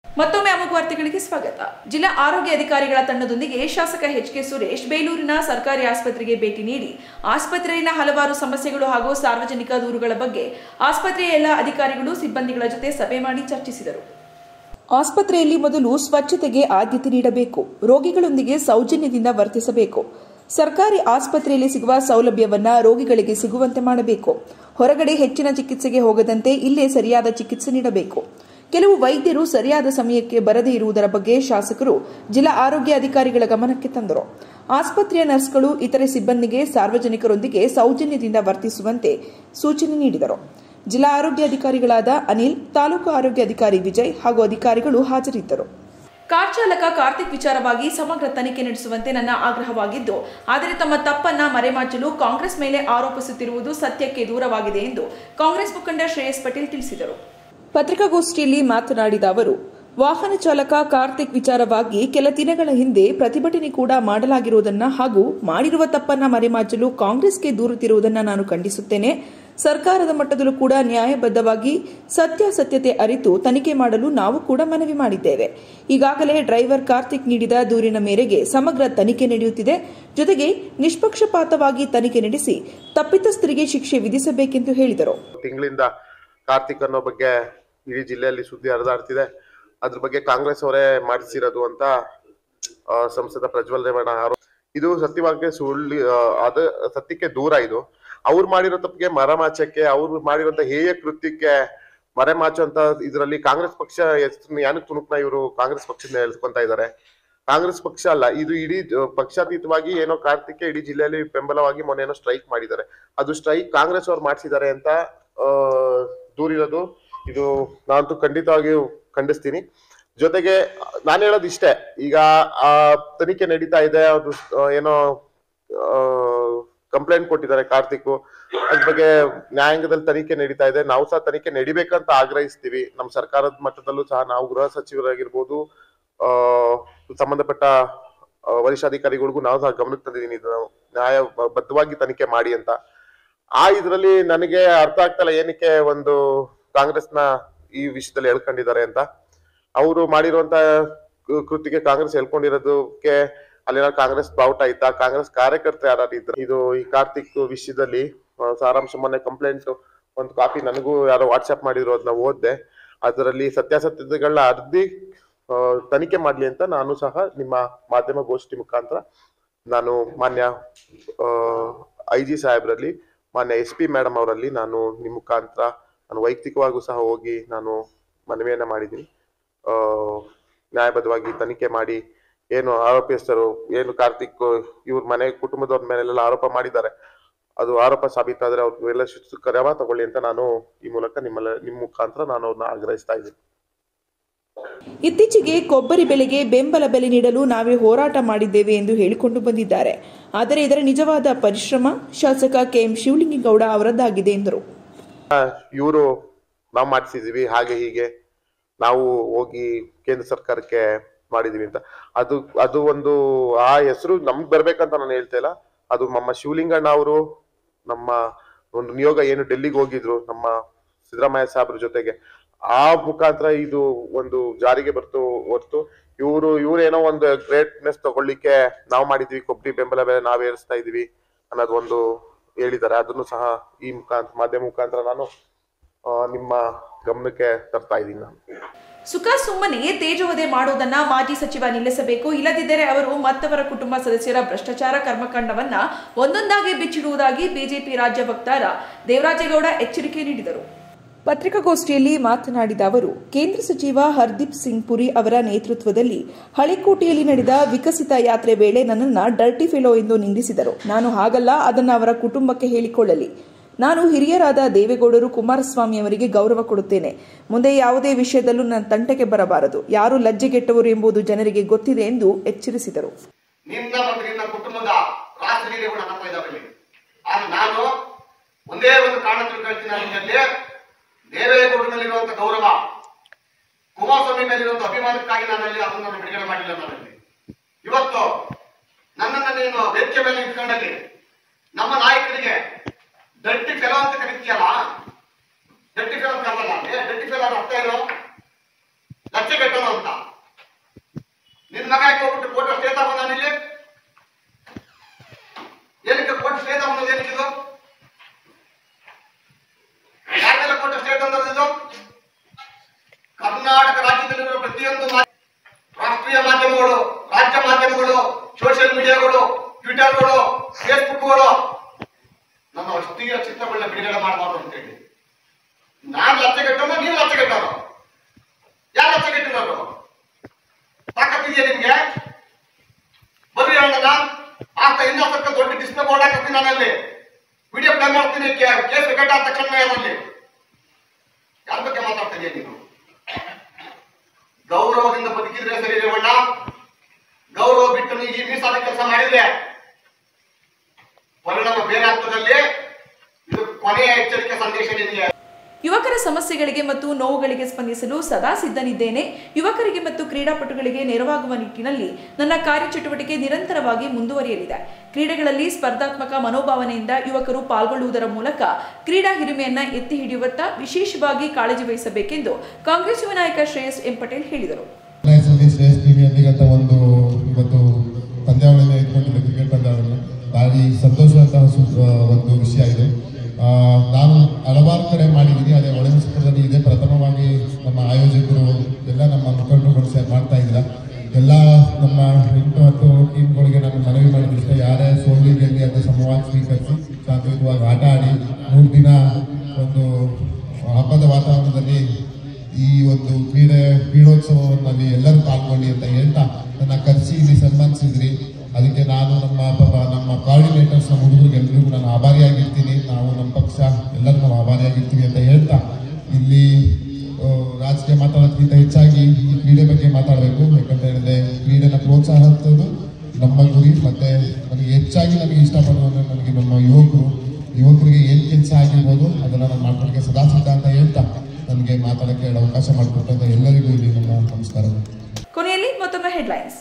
ಮತ್ತೊಮ್ಮೆ ಅಮೋಘ ವಾರ್ತೆಗಳಿಗೆ ಸ್ವಾಗತ. ಜಿಲ್ಲಾ ಆರೋಗ್ಯ ಅಧಿಕಾರಿಗಳ ತಂಡದೊಂದಿಗೆ ಶಾಸಕ ಎಚ್.ಕೆ. ಸುರೇಶ್ ಬೇಲೂರಿನ ಸರ್ಕಾರಿ ಆಸ್ಪತ್ರೆಗೆ ಭೇಟಿ ನೀಡಿ ಆಸ್ಪತ್ರೆಯಲ್ಲಿನ ಹಲವಾರು ಸಮಸ್ಯೆಗಳು ಹಾಗೂ ಸಾರ್ವಜನಿಕ ದೂರುಗಳ ಬಗ್ಗೆ ಆಸ್ಪತ್ರೆಯ ಎಲ್ಲ ಅಧಿಕಾರಿಗಳು, ಸಿಬ್ಬಂದಿಗಳ ಜೊತೆ ಸಭೆ ಮಾಡಿ ಚರ್ಚಿಸಿದರು. ಆಸ್ಪತ್ರೆಯಲ್ಲಿ ಮೊದಲು ಸ್ವಚ್ಛತೆಗೆ ಆದ್ಯತೆ ನೀಡಬೇಕು. ರೋಗಿಗಳೊಂದಿಗೆ ಸೌಜನ್ಯದಿಂದ ವರ್ತಿಸಬೇಕು. ಸರ್ಕಾರಿ ಆಸ್ಪತ್ರೆಯಲ್ಲಿ ಸಿಗುವ ಸೌಲಭ್ಯವನ್ನ ರೋಗಿಗಳಿಗೆ ಸಿಗುವಂತೆ ಮಾಡಬೇಕು. ಹೊರಗಡೆ ಹೆಚ್ಚಿನ ಚಿಕಿತ್ಸೆಗೆ ಹೋಗದಂತೆ ಇಲ್ಲೇ ಸರಿಯಾದ ಚಿಕಿತ್ಸೆ ನೀಡಬೇಕು. ಕೆಲವು ವೈದ್ಯರು ಸರಿಯಾದ ಸಮಯಕ್ಕೆ ಬರದೇ ಇರುವುದರ ಬಗ್ಗೆ ಶಾಸಕರು ಜಿಲ್ಲಾ ಆರೋಗ್ಯ ಅಧಿಕಾರಿಗಳ ಗಮನಕ್ಕೆ ತಂದರು. ಆಸ್ಪತ್ರೆಯ ನರ್ಸ್ಗಳು ಇತರೆ ಸಿಬ್ಬಂದಿಗೆ ಸಾರ್ವಜನಿಕರೊಂದಿಗೆ ಸೌಜನ್ಯದಿಂದ ವರ್ತಿಸುವಂತೆ ಸೂಚನೆ ನೀಡಿದರು. ಜಿಲ್ಲಾ ಆರೋಗ್ಯ ಅಧಿಕಾರಿಗಳಾದ ಅನಿಲ್, ತಾಲೂಕು ಆರೋಗ್ಯ ಅಧಿಕಾರಿ ವಿಜಯ್ ಹಾಗೂ ಅಧಿಕಾರಿಗಳು ಹಾಜರಿದ್ದರು. ಕಾರ್ ಚಾಲಕ ಕಾರ್ತಿಕ್ ವಿಚಾರವಾಗಿ ಸಮಗ್ರ ತನಿಖೆ ನಡೆಸುವಂತೆ ನನ್ನ ಆಗ್ರಹವಾಗಿದ್ದು, ಆದರೆ ತಮ್ಮ ತಪ್ಪನ್ನ ಮರೆಮಾಚಲು ಕಾಂಗ್ರೆಸ್ ಮೇಲೆ ಆರೋಪಿಸುತ್ತಿರುವುದು ಸತ್ಯಕ್ಕೆ ದೂರವಾಗಿದೆ ಎಂದು ಕಾಂಗ್ರೆಸ್ ಮುಖಂಡ ಶ್ರೇಯಸ್ ಪಟೇಲ್ ತಿಳಿಸಿದರು. ಪತ್ರಿಕಾಗೋಷ್ಠಿಯಲ್ಲಿ ಮಾತನಾಡಿದ ಅವರು, ವಾಹನ ಚಾಲಕ ಕಾರ್ತಿಕ್ ವಿಚಾರವಾಗಿ ಕೆಲ ದಿನಗಳ ಹಿಂದೆ ಪ್ರತಿಭಟನೆ ಕೂಡ ಮಾಡಲಾಗಿರುವುದನ್ನು ಹಾಗೂ ಮಾಡಿರುವ ತಪ್ಪನ್ನ ಮರೆಮಾಚಲು ಕಾಂಗ್ರೆಸ್ಗೆ ದೂರುತ್ತಿರುವುದನ್ನು ನಾನು ಖಂಡಿಸುತ್ತೇನೆ. ಸರ್ಕಾರದ ಮಟ್ಟದಲ್ಲೂ ಕೂಡ ನ್ಯಾಯಬದ್ಧವಾಗಿ ಸತ್ಯಾಸತ್ಯತೆ ಅರಿತು ತನಿಖೆ ಮಾಡಲು ನಾವು ಕೂಡ ಮನವಿ ಮಾಡಿದ್ದೇವೆ. ಈಗಾಗಲೇ ಡ್ರೈವರ್ ಕಾರ್ತಿಕ್ ನೀಡಿದ ದೂರಿನ ಮೇರೆಗೆ ಸಮಗ್ರ ತನಿಖೆ ನಡೆಯುತ್ತಿದೆ. ಜೊತೆಗೆ ನಿಷ್ಪಕ್ಷಪಾತವಾಗಿ ತನಿಖೆ ನಡೆಸಿ ತಪ್ಪಿತಸ್ಥರಿಗೆ ಶಿಕ್ಷೆ ವಿಧಿಸಬೇಕೆಂದು ಹೇಳಿದರು. ತಿಂಗಳಿಂದ ಕಾರ್ತಿಕ್ ಅನ್ನೋ ಬಗ್ಗೆ ಇಡೀ ಜಿಲ್ಲೆಯಲ್ಲಿ ಸುದ್ದಿ ಹರಿದಾಡ್ತಿದೆ. ಅದ್ರ ಬಗ್ಗೆ ಕಾಂಗ್ರೆಸ್ ಅವರೇ ಮಾಡಿಸಿರೋದು ಅಂತ ಸಂಸದ ಪ್ರಜ್ವಲ್ ರೇವಣ್ಣ ಇದು ಸತ್ಯವಾಗಿ ಸುಳ್ಳು, ಅದು ಸತ್ಯಕ್ಕೆ ದೂರ. ಇದು ಅವ್ರು ಮಾಡಿರೋ ತಪ್ಪಿಗೆ ಮರೆಮಾಚಕ್ಕೆ, ಅವ್ರು ಮಾಡಿರುವಂತ ಹೇಯ ಕೃತ್ಯಕ್ಕೆ ಮರೆಮಾಚುವಂತ ಇದರಲ್ಲಿ ಕಾಂಗ್ರೆಸ್ ಪಕ್ಷ ಏನಕ್ಕೆ ತುಣುಕ್ನ ಇವರು ಕಾಂಗ್ರೆಸ್ ಪಕ್ಷದಿಂದ ಹೇಳ್ಕೊಂತ ಇದ್ದಾರೆ. ಕಾಂಗ್ರೆಸ್ ಪಕ್ಷ ಅಲ್ಲ ಇದು, ಇಡೀ ಪಕ್ಷಾತೀತವಾಗಿ ಏನೋ ಕಾರ್ತಿಕ್ಗೆ ಇಡೀ ಜಿಲ್ಲೆಯಲ್ಲಿ ಬೆಂಬಲವಾಗಿ ಮೊನ್ನೆ ಏನೋ ಸ್ಟ್ರೈಕ್ ಮಾಡಿದ್ದಾರೆ. ಅದು ಸ್ಟ್ರೈಕ್ ಕಾಂಗ್ರೆಸ್ ಅವ್ರು ಮಾಡಿಸಿದ್ದಾರೆ ಅಂತ ದೂರಿರೋದು ಇದು ನಾನಂತೂ ಖಂಡಿತವಾಗಿಯೂ ಖಂಡಿಸ್ತೀನಿ. ಜೊತೆಗೆ ನಾನು ಹೇಳೋದು ಇಷ್ಟೇ, ಈಗ ಆ ತನಿಖೆ ನಡೀತಾ ಇದೆ, ಅದು ಏನೋ ಕಂಪ್ಲೇಂಟ್ ಕೊಟ್ಟಿದ್ದಾರೆ ಕಾರ್ತಿಕ್, ಅದ್ರ ಬಗ್ಗೆ ನ್ಯಾಯಾಂಗದಲ್ಲಿ ತನಿಖೆ ನಡೀತಾ ಇದೆ. ನಾವು ಸಹ ತನಿಖೆ ನಡಿಬೇಕಂತ ಆಗ್ರಹಿಸ್ತೀವಿ. ನಮ್ಮ ಸರ್ಕಾರದ ಮಟ್ಟದಲ್ಲೂ ಸಹ ನಾವು ಗೃಹ ಸಚಿವರಾಗಿರ್ಬೋದು, ಸಂಬಂಧಪಟ್ಟ ವರಿಷ್ಠಾಧಿಕಾರಿಗಳಿಗೂ ನಾವು ಸಹ ಗಮನಕ್ಕೆ ತಂದಿದ್ದೀನಿ, ಇದು ನ್ಯಾಯಬದ್ಧವಾಗಿ ತನಿಖೆ ಮಾಡಿ ಅಂತ. ಇದ್ರಲ್ಲಿ ನನಗೆ ಅರ್ಥ ಆಗ್ತಲ್ಲ ಏನಕ್ಕೆ ಒಂದು ಕಾಂಗ್ರೆಸ್ನ ಈ ವಿಷಯದಲ್ಲಿ ಹೇಳ್ಕೊಂಡಿದ್ದಾರೆ ಅಂತ. ಅವರು ಮಾಡಿರುವಂತ ಕೃತಿಗೆ ಕಾಂಗ್ರೆಸ್ ಹೇಳ್ಕೊಂಡಿರೋದಕ್ಕೆ ಅಲ್ಲೇನೋ ಕಾಂಗ್ರೆಸ್ ಬಾವುಟ ಇತ್ತ, ಕಾಂಗ್ರೆಸ್ ಕಾರ್ಯಕರ್ತರು ಯಾರು ಇದ್ರು. ಇದು ಈ ಕಾರ್ತಿಕ್ ವಿಷಯದಲ್ಲಿ ಸಾರಾಂಶ ಮೊನ್ನೆ ಕಂಪ್ಲೇಂಟ್ ಒಂದು ಕಾಪಿ ನನಗೂ ಯಾರೋ ವಾಟ್ಸ್ಆಪ್ ಮಾಡಿದ್ರು, ಅದನ್ನ ಓದ್ದೆ. ಅದರಲ್ಲಿ ಸತ್ಯಾಸತ್ಯತೆಗಳನ್ನ ಅರ್ಧಿ ತನಿಖೆ ಮಾಡ್ಲಿ ಅಂತ ನಾನು ಸಹ ನಿಮ್ಮ ಮಾಧ್ಯಮ ಗೋಷ್ಠಿ ಮುಖಾಂತರ ನಾನು ಮಾನ್ಯ IG ಸಾಹೇಬ್ರಲ್ಲಿ, ಮಾನ್ಯ SP ಮೇಡಮ್ ಅವರಲ್ಲಿ ನಾನು ನಿಮ್ಮ ಮುಖಾಂತರ ನಾನು ವೈಯಕ್ತಿಕವಾಗೂ ಸಹ ಹೋಗಿ ನಾನು ಮನವಿಯನ್ನ ಮಾಡಿದ್ದೀನಿ. ನ್ಯಾಯಬದ್ಧವಾಗಿ ತನಿಖೆ ಮಾಡಿ ಏನು ಆರೋಪಿಸ್ತರು, ಏನು ಕಾರ್ತಿಕ್ ಇವ್ರ ಮನೆ ಕುಟುಂಬದವ್ರ ಮೇಲೆಲ್ಲ ಆರೋಪ ಮಾಡಿದ್ದಾರೆ, ಅದು ಆರೋಪ ಸಾಬೀತಾದ್ರೆ ಅವ್ರಿಗೆಲ್ಲ ಶಿಸ್ತು ಕ್ರಮ ತಗೊಳ್ಳಿ ಅಂತ ನಾನು ಈ ಮೂಲಕ ನಿಮ್ಮ ಮುಖಾಂತರ ನಾನು ಅವ್ರನ್ನ ಆಗ್ರಹಿಸ್ತಾ ಇದ್ದೀನಿ. ಇತ್ತೀಚೆಗೆ ಕೊಬ್ಬರಿ ಬೆಲೆಗೆ ಬೆಂಬಲ ಬೆಲೆ ನೀಡಲು ನಾವೇ ಹೋರಾಟ ಮಾಡಿದ್ದೇವೆ ಎಂದು ಹೇಳಿಕೊಂಡು ಬಂದಿದ್ದಾರೆ. ಆದರೆ ಇದರ ನಿಜವಾದ ಪರಿಶ್ರಮ ಶಾಸಕ KM ಶಿವಲಿಂಗೇಗೌಡ ಅವರದ್ದಾಗಿದೆ ಎಂದರು. ಇವರು ನಾವು ಮಾಡಿಸಿದೀವಿ, ಹಾಗೆ ಹೀಗೆ ನಾವು ಹೋಗಿ ಕೇಂದ್ರ ಸರ್ಕಾರಕ್ಕೆ ಮಾಡಿದೀವಿ ಅಂತ, ಅದು ಒಂದು ಆ ಹೆಸರು ನಮ್ಗೆ ಬರ್ಬೇಕಂತ ನಾನು ಹೇಳ್ತಾ ಇಲ್ಲ. ಅದು ನಮ್ಮ ಶಿವಲಿಂಗಣ್ಣ ಅವರು ನಮ್ಮ ಒಂದು ನಿಯೋಗ ಏನು ಡೆಲ್ಲಿಗೆ ಹೋಗಿದ್ರು ನಮ್ಮ ಸಿದ್ದರಾಮಯ್ಯ ಸಾಹೇಬ್ರ ಜೊತೆಗೆ, ಆ ಮುಖಾಂತರ ಇದು ಒಂದು ಜಾರಿಗೆ ಬರ್ತು ಹೊರತು ಇವ್ರೇನೋ ಒಂದು ಗ್ರೇಟ್ನೆಸ್ ತಗೊಳ್ಳಿಕ್ಕೆ ನಾವು ಮಾಡಿದ್ವಿ, ಕೊಬ್ಬರಿ ಬೆಂಬಲ ಬೆಲೆ ನಾವ್ ಏರಿಸ್ತಾ ಇದೀವಿ ಅನ್ನೋದು ಒಂದು ಹೇಳಿದ್ದಾರೆ. ಅದನ್ನು ಸಹ ಈ ಮುಖಾಂತರ ಮಾಧ್ಯಮ ಮುಖಾಂತರ ನಾನು ನಿಮ್ಮ ಗಮನಕ್ಕೆ ತರ್ತಾ ಇದ್ದೀನಿ. ನಾನು ಸುಖ ಸುಮ್ಮನೆ ತೇಜೋವಧೆ ಮಾಡುವುದನ್ನ ಮಾಜಿ ಸಚಿವ ನಿಲ್ಲಿಸಬೇಕು, ಇಲ್ಲದಿದ್ದರೆ ಅವರು ಮತ್ತವರ ಕುಟುಂಬ ಸದಸ್ಯರ ಭ್ರಷ್ಟಾಚಾರ ಕರ್ಮಕಾಂಡವನ್ನ ಒಂದೊಂದಾಗಿ ಬಿಚ್ಚಿಡುವುದಾಗಿ ಬಿಜೆಪಿ ರಾಜ್ಯ ವಕ್ತಾರ ದೇವರಾಜೇಗೌಡ ಎಚ್ಚರಿಕೆ ನೀಡಿದರು. ಪತ್ರಿಕಾಗೋಷ್ಠಿಯಲ್ಲಿ ಮಾತನಾಡಿದ ಅವರು, ಕೇಂದ್ರ ಸಚಿವ ಹರ್ದೀಪ್ ಸಿಂಗ್ ಪುರಿ ಅವರ ನೇತೃತ್ವದಲ್ಲಿ ಹಳೆಕೋಟೆಯಲ್ಲಿ ನಡೆದ ವಿಕಸಿತ ಯಾತ್ರೆ ವೇಳೆ ನನ್ನನ್ನು ಡರ್ಟಿ ಫೆಲೋ ಎಂದು ನಿಂದಿಸಿದರು. ನಾನು ಹಾಗಲ್ಲ, ಅದನ್ನು ಅವರ ಕುಟುಂಬಕ್ಕೆ ಹೇಳಿಕೊಳ್ಳಲಿ. ನಾನು ಹಿರಿಯರಾದ ದೇವೇಗೌಡರು, ಕುಮಾರಸ್ವಾಮಿ ಅವರಿಗೆ ಗೌರವ ಕೊಡುತ್ತೇನೆ. ಮುಂದೆ ಯಾವುದೇ ವಿಷಯದಲ್ಲೂ ನನ್ನ ತಂಟೆಗೆ ಬರಬಾರದು. ಯಾರು ಲಜ್ಜೆಗೆಟ್ಟವರು ಎಂಬುದು ಜನರಿಗೆ ಗೊತ್ತಿದೆ ಎಂದು ಎಚ್ಚರಿಸಿದರು. ನಾನು ಒಂದೇ ಒಂದು ಕಾರಣ ತಿಳ್ಕೊಳ್ತೀನಿ, ದೇವೇಗೌಡನಲ್ಲಿರುವಂತ ಗೌರವ, ಕುಮಾರಸ್ವಾಮಿ ಮೇಲಿರುವಂತ ಅಭಿಮಾನಕ್ಕಾಗಿ ನಾನಲ್ಲಿ ಅದನ್ನು ಬಿಡುಗಡೆ ಮಾಡಿಲ್ಲ. ನಾನಲ್ಲಿ ಇವತ್ತು ನನ್ನನ್ನು ನೀನು ವೇದಿಕೆ ಮೇಲೆ ಇಟ್ಕೊಂಡಲ್ಲಿ ನಮ್ಮ ನಾಯಕರಿಗೆ ಡರ್ಟಿ ಫೆಲೋ ಅಂತ ಕರೀತೀಯಲ್ಲ, ಡರ್ಟಿ ಫೆಲೋ ಅಂತ ಅಲ್ಲ, ಡರ್ಟಿ ಫೆಲೋ ಅರ್ಥ ಏನು? ಲಜ್ಜೆಗೆಟ್ಟನು ಅಂತ. ನಿನ್ ಮಗ ಹೋಗ್ಬಿಟ್ಟು ಫೋಟೋ ಸ್ಟೇಟ್ ಬಂದ ನಾನಿಲ್ಲಿ ಏನಕ್ಕೆ ಫೋಟೋ ಸ್ಟೇಟ್ ಅನ್ನೋದು ಏನಕ್ಕಿದು? ಯಾರೆಲ್ಲ ಫೋಟೋ ಸ್ಟೇಟ್ ಅನ್ನೋದು? ಕರ್ನಾಟಕ ರಾಜ್ಯದಲ್ಲಿರುವ ಪ್ರತಿಯೊಂದು ರಾಷ್ಟ್ರೀಯ ಮಾಧ್ಯಮಗಳು, ರಾಜ್ಯ ಮಾಧ್ಯಮಗಳು, ಸೋಷಿಯಲ್ ಮೀಡಿಯಾಗಳು, ಟ್ವಿಟರ್ಗಳು, ಫೇಸ್ಬುಕ್ಗಳು ನಮ್ಮ ಅಷ್ಟೀಯ ಚಿತ್ರಗಳನ್ನ ಬಿಡುಗಡೆ ಮಾಡಬಾರ್ದು ಅಂತ ಹೇಳಿ ನಾನ್ ಲಜ್ಜೆಗೆಟ್ಟನೋ ನೀವು ಲಜ್ಜೆಗೆಟ್ಟನೋ? ಯಾರು ಲಜ್ಜೆಗೆಟ್ಟಿರೋರು? ತಾಕತ್ತಿದೆಯಾ ನಿಮ್ಗೆ? ಬರ್ರಿ ಹೇಳೋಣ. ಆಗ್ತಾ ಇನ್ನ ಸ್ವಲ್ಪ ದೊಡ್ಡ ಡಿಸ್ಪ್ಲೇ ಬೋರ್ಡ್ ಹಾಕತ್ತೀನಿ, ನಾನಲ್ಲಿ ವಿಡಿಯೋ ಪ್ಲೇ ಮಾಡ್ತೀನಿ, ಕೇಸ್ ರೆಕಾರ್ಡ್ ಆದ ತಕ್ಷಣ ಅದರಲ್ಲಿ ಯಾರ ಬಗ್ಗೆ ಮಾತಾಡ್ತಿದೀಯ ನೀನು? ಗೌರವದಿಂದ ಬದುಕಿದ್ರೆ ಸರಿ ರೇವಣ್ಣ, ಗೌರವ ಬಿಟ್ಟು ನೀವು ಈ ಮೀಸಾದ ಕೆಲಸ ಮಾಡಿದ್ರೆ ಪರಿಣಾಮ ಬೇರೆ ಹಂತದಲ್ಲಿ ಇದು ಕೊನೆಯ ಎಚ್ಚರಿಕೆ ಸಂದೇಶ ನಿಮಗೆ. ಯುವಕರ ಸಮಸ್ಯೆಗಳಿಗೆ ಮತ್ತು ನೋವುಗಳಿಗೆ ಸ್ಪಂದಿಸಲು ಸದಾ ಸಿದ್ಧನಿದ್ದೇನೆ. ಯುವಕರಿಗೆ ಮತ್ತು ಕ್ರೀಡಾಪಟುಗಳಿಗೆ ನೆರವಾಗುವ ನಿಟ್ಟಿನಲ್ಲಿ ನನ್ನ ಕಾರ್ಯಚಟುವಟಿಕೆ ನಿರಂತರವಾಗಿ ಮುಂದುವರಿಯಲಿದೆ. ಕ್ರೀಡೆಗಳಲ್ಲಿ ಸ್ಪರ್ಧಾತ್ಮಕ ಮನೋಭಾವನೆಯಿಂದ ಯುವಕರು ಪಾಲ್ಗೊಳ್ಳುವುದರ ಮೂಲಕ ಕ್ರೀಡಾ ಹಿರಿಮೆಯನ್ನ ಎತ್ತಿ ಹಿಡಿಯುವತ್ತ ವಿಶೇಷವಾಗಿ ಕಾಳಜಿ ವಹಿಸಬೇಕೆಂದು ಕಾಂಗ್ರೆಸ್ ಯುವ ನಾಯಕ ಶ್ರೇಯಸ್ ಎಂ ಪಟೇಲ್ ಹೇಳಿದರು. ಇವತ್ತು ಪಂದ್ಯಾವಳಿಯನ್ನು ಇಟ್ಕೊಂಡಿದ್ದ ಕ್ರಿಕೆಟ್ ಪಂದ್ಯಾವಳಿ ಭಾರಿ ಸಂತೋಷವಂತಹ ಒಂದು ವಿಷಯ ಇದೆ. ನಾನು ಹಲವಾರು ಕಡೆ ಮಾಡಿದ್ದೀನಿ, ಅದೇ ಒಳಮಿಸ್ಪುರದಲ್ಲಿ ಇದೆ ಪ್ರಥಮವಾಗಿ ನಮ್ಮ ಆಯೋಜಕರು ಎಲ್ಲ ನಮ್ಮ ಮುಖಂಡರುಗಳು ಮಾಡ್ತಾ ಇದ್ದಾರೆ. ಎಲ್ಲ ನಮ್ಮ 8 ಸ್ವಾಗತಿಸಿದ್ರಿ. ಅದಕ್ಕೆ ನಾನು ನಮ್ಮ ಕೋಆರ್ಡಿನೇಟರ್ಸ್ ನಮ್ಮ ಹುಡುಗರಿಗೆಲ್ಲರಿಗೂ ನಾನು ಆಭಾರಿಯಾಗಿರ್ತೀನಿ. ನಾವು ನಮ್ಮ ಪಕ್ಷ ಎಲ್ಲರೂ ನಾವು ಆಭಾರಿಯಾಗಿರ್ತೀವಿ ಅಂತ ಹೇಳ್ತಾ, ಇಲ್ಲಿ ರಾಜಕೀಯ ಮಾತಾಡೋದಕ್ಕಿಂತ ಹೆಚ್ಚಾಗಿ ಈ ಕ್ರೀಡೆ ಬಗ್ಗೆ ಮಾತಾಡಬೇಕು. ಯಾಕಂತ ಹೇಳಿದ್ರೆ ಕ್ರೀಡೆನ ಪ್ರೋತ್ಸಾಹ ಹತ್ತೋದು ನಮ್ಮ ಗುರಿ. ಮತ್ತೆ ನನಗೆ ಹೆಚ್ಚಾಗಿ ನನಗೆ ಇಷ್ಟಪಡುವುದು ನನಗೆ ನಮ್ಮ ಯುವಕರಿಗೆ ಏನು ಕೆಲಸ ಆಗಿರ್ಬೋದು ಅದನ್ನು ನಾನು ಮಾಡ್ಕೊಳ್ಳೋಕ್ಕೆ ಸದಾ ಸಿದ್ಧ ಅಂತ ಹೇಳ್ತಾ ನನಗೆ ಮಾತಾಡೋಕ್ಕೆ ಅವಕಾಶ ಮಾಡಿಕೊಟ್ಟಂತ ಎಲ್ಲರಿಗೂ ನನ್ನ ನಮಸ್ಕಾರಗಳು. ಕೊನೆಯಲ್ಲಿ ಮತ್ತೊಮ್ಮೆ ಹೆಡ್ಲೈನ್ಸ್.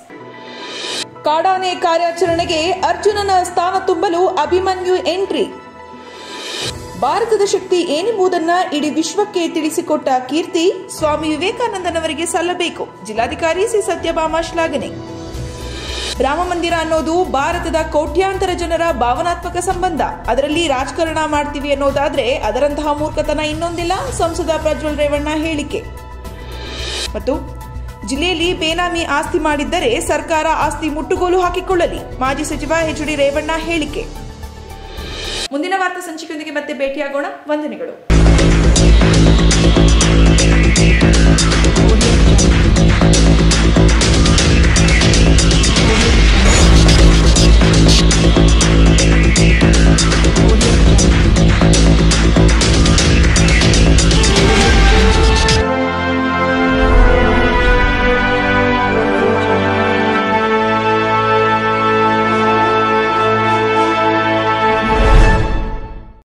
ಕಾಡಾನೆ ಕಾರ್ಯಾಚರಣೆಗೆ ಅರ್ಜುನನ ಸ್ಥಾನ ತುಂಬಲು ಅಭಿಮನ್ಯು ಎಂಟ್ರಿ. ಭಾರತದ ಶಕ್ತಿ ಏನೆಂಬುದನ್ನ ಇಡೀ ವಿಶ್ವಕ್ಕೆ ತಿಳಿಸಿಕೊಟ್ಟ ಕೀರ್ತಿ ಸ್ವಾಮಿ ವಿವೇಕಾನಂದನವರಿಗೆ ಸಲ್ಲಬೇಕು. ಜಿಲ್ಲಾಧಿಕಾರಿ ಸಿ ಸತ್ಯಭಾಮ ಶ್ಲಾಘನೆ. ರಾಮ ಮಂದಿರ ಅನ್ನೋದು ಭಾರತದ ಕೋಟ್ಯಾಂತರ ಜನರ ಭಾವನಾತ್ಮಕ ಸಂಬಂಧ. ಅದರಲ್ಲಿ ರಾಜಕಾರಣ ಮಾಡ್ತೀವಿ ಅನ್ನೋದಾದ್ರೆ ಅದರಂತಹ ಮೂರ್ಖತನ ಇನ್ನೊಂದಿಲ್ಲ. ಸಂಸದ ಪ್ರಜ್ವಲ್ ರೇವಣ್ಣ ಹೇಳಿಕೆ. ಮತ್ತು ಜಿಲ್ಲೆಯಲ್ಲಿ ಬೇನಾಮಿ ಆಸ್ತಿ ಮಾಡಿದ್ದರೆ ಸರ್ಕಾರ ಆಸ್ತಿ ಮುಟ್ಟುಗೋಲು ಹಾಕಿಕೊಳ್ಳಲಿ. ಮಾಜಿ ಸಚಿವ ಎಚ್ ಡಿ ರೇವಣ್ಣ ಹೇಳಿಕೆ. ಮುಂದಿನ ವಾರ್ತಾ ಸಂಚಿಕೆಯೊಂದಿಗೆ ಮತ್ತೆ ಭೇಟಿಯಾಗೋಣ. ವಂದನೆಗಳು.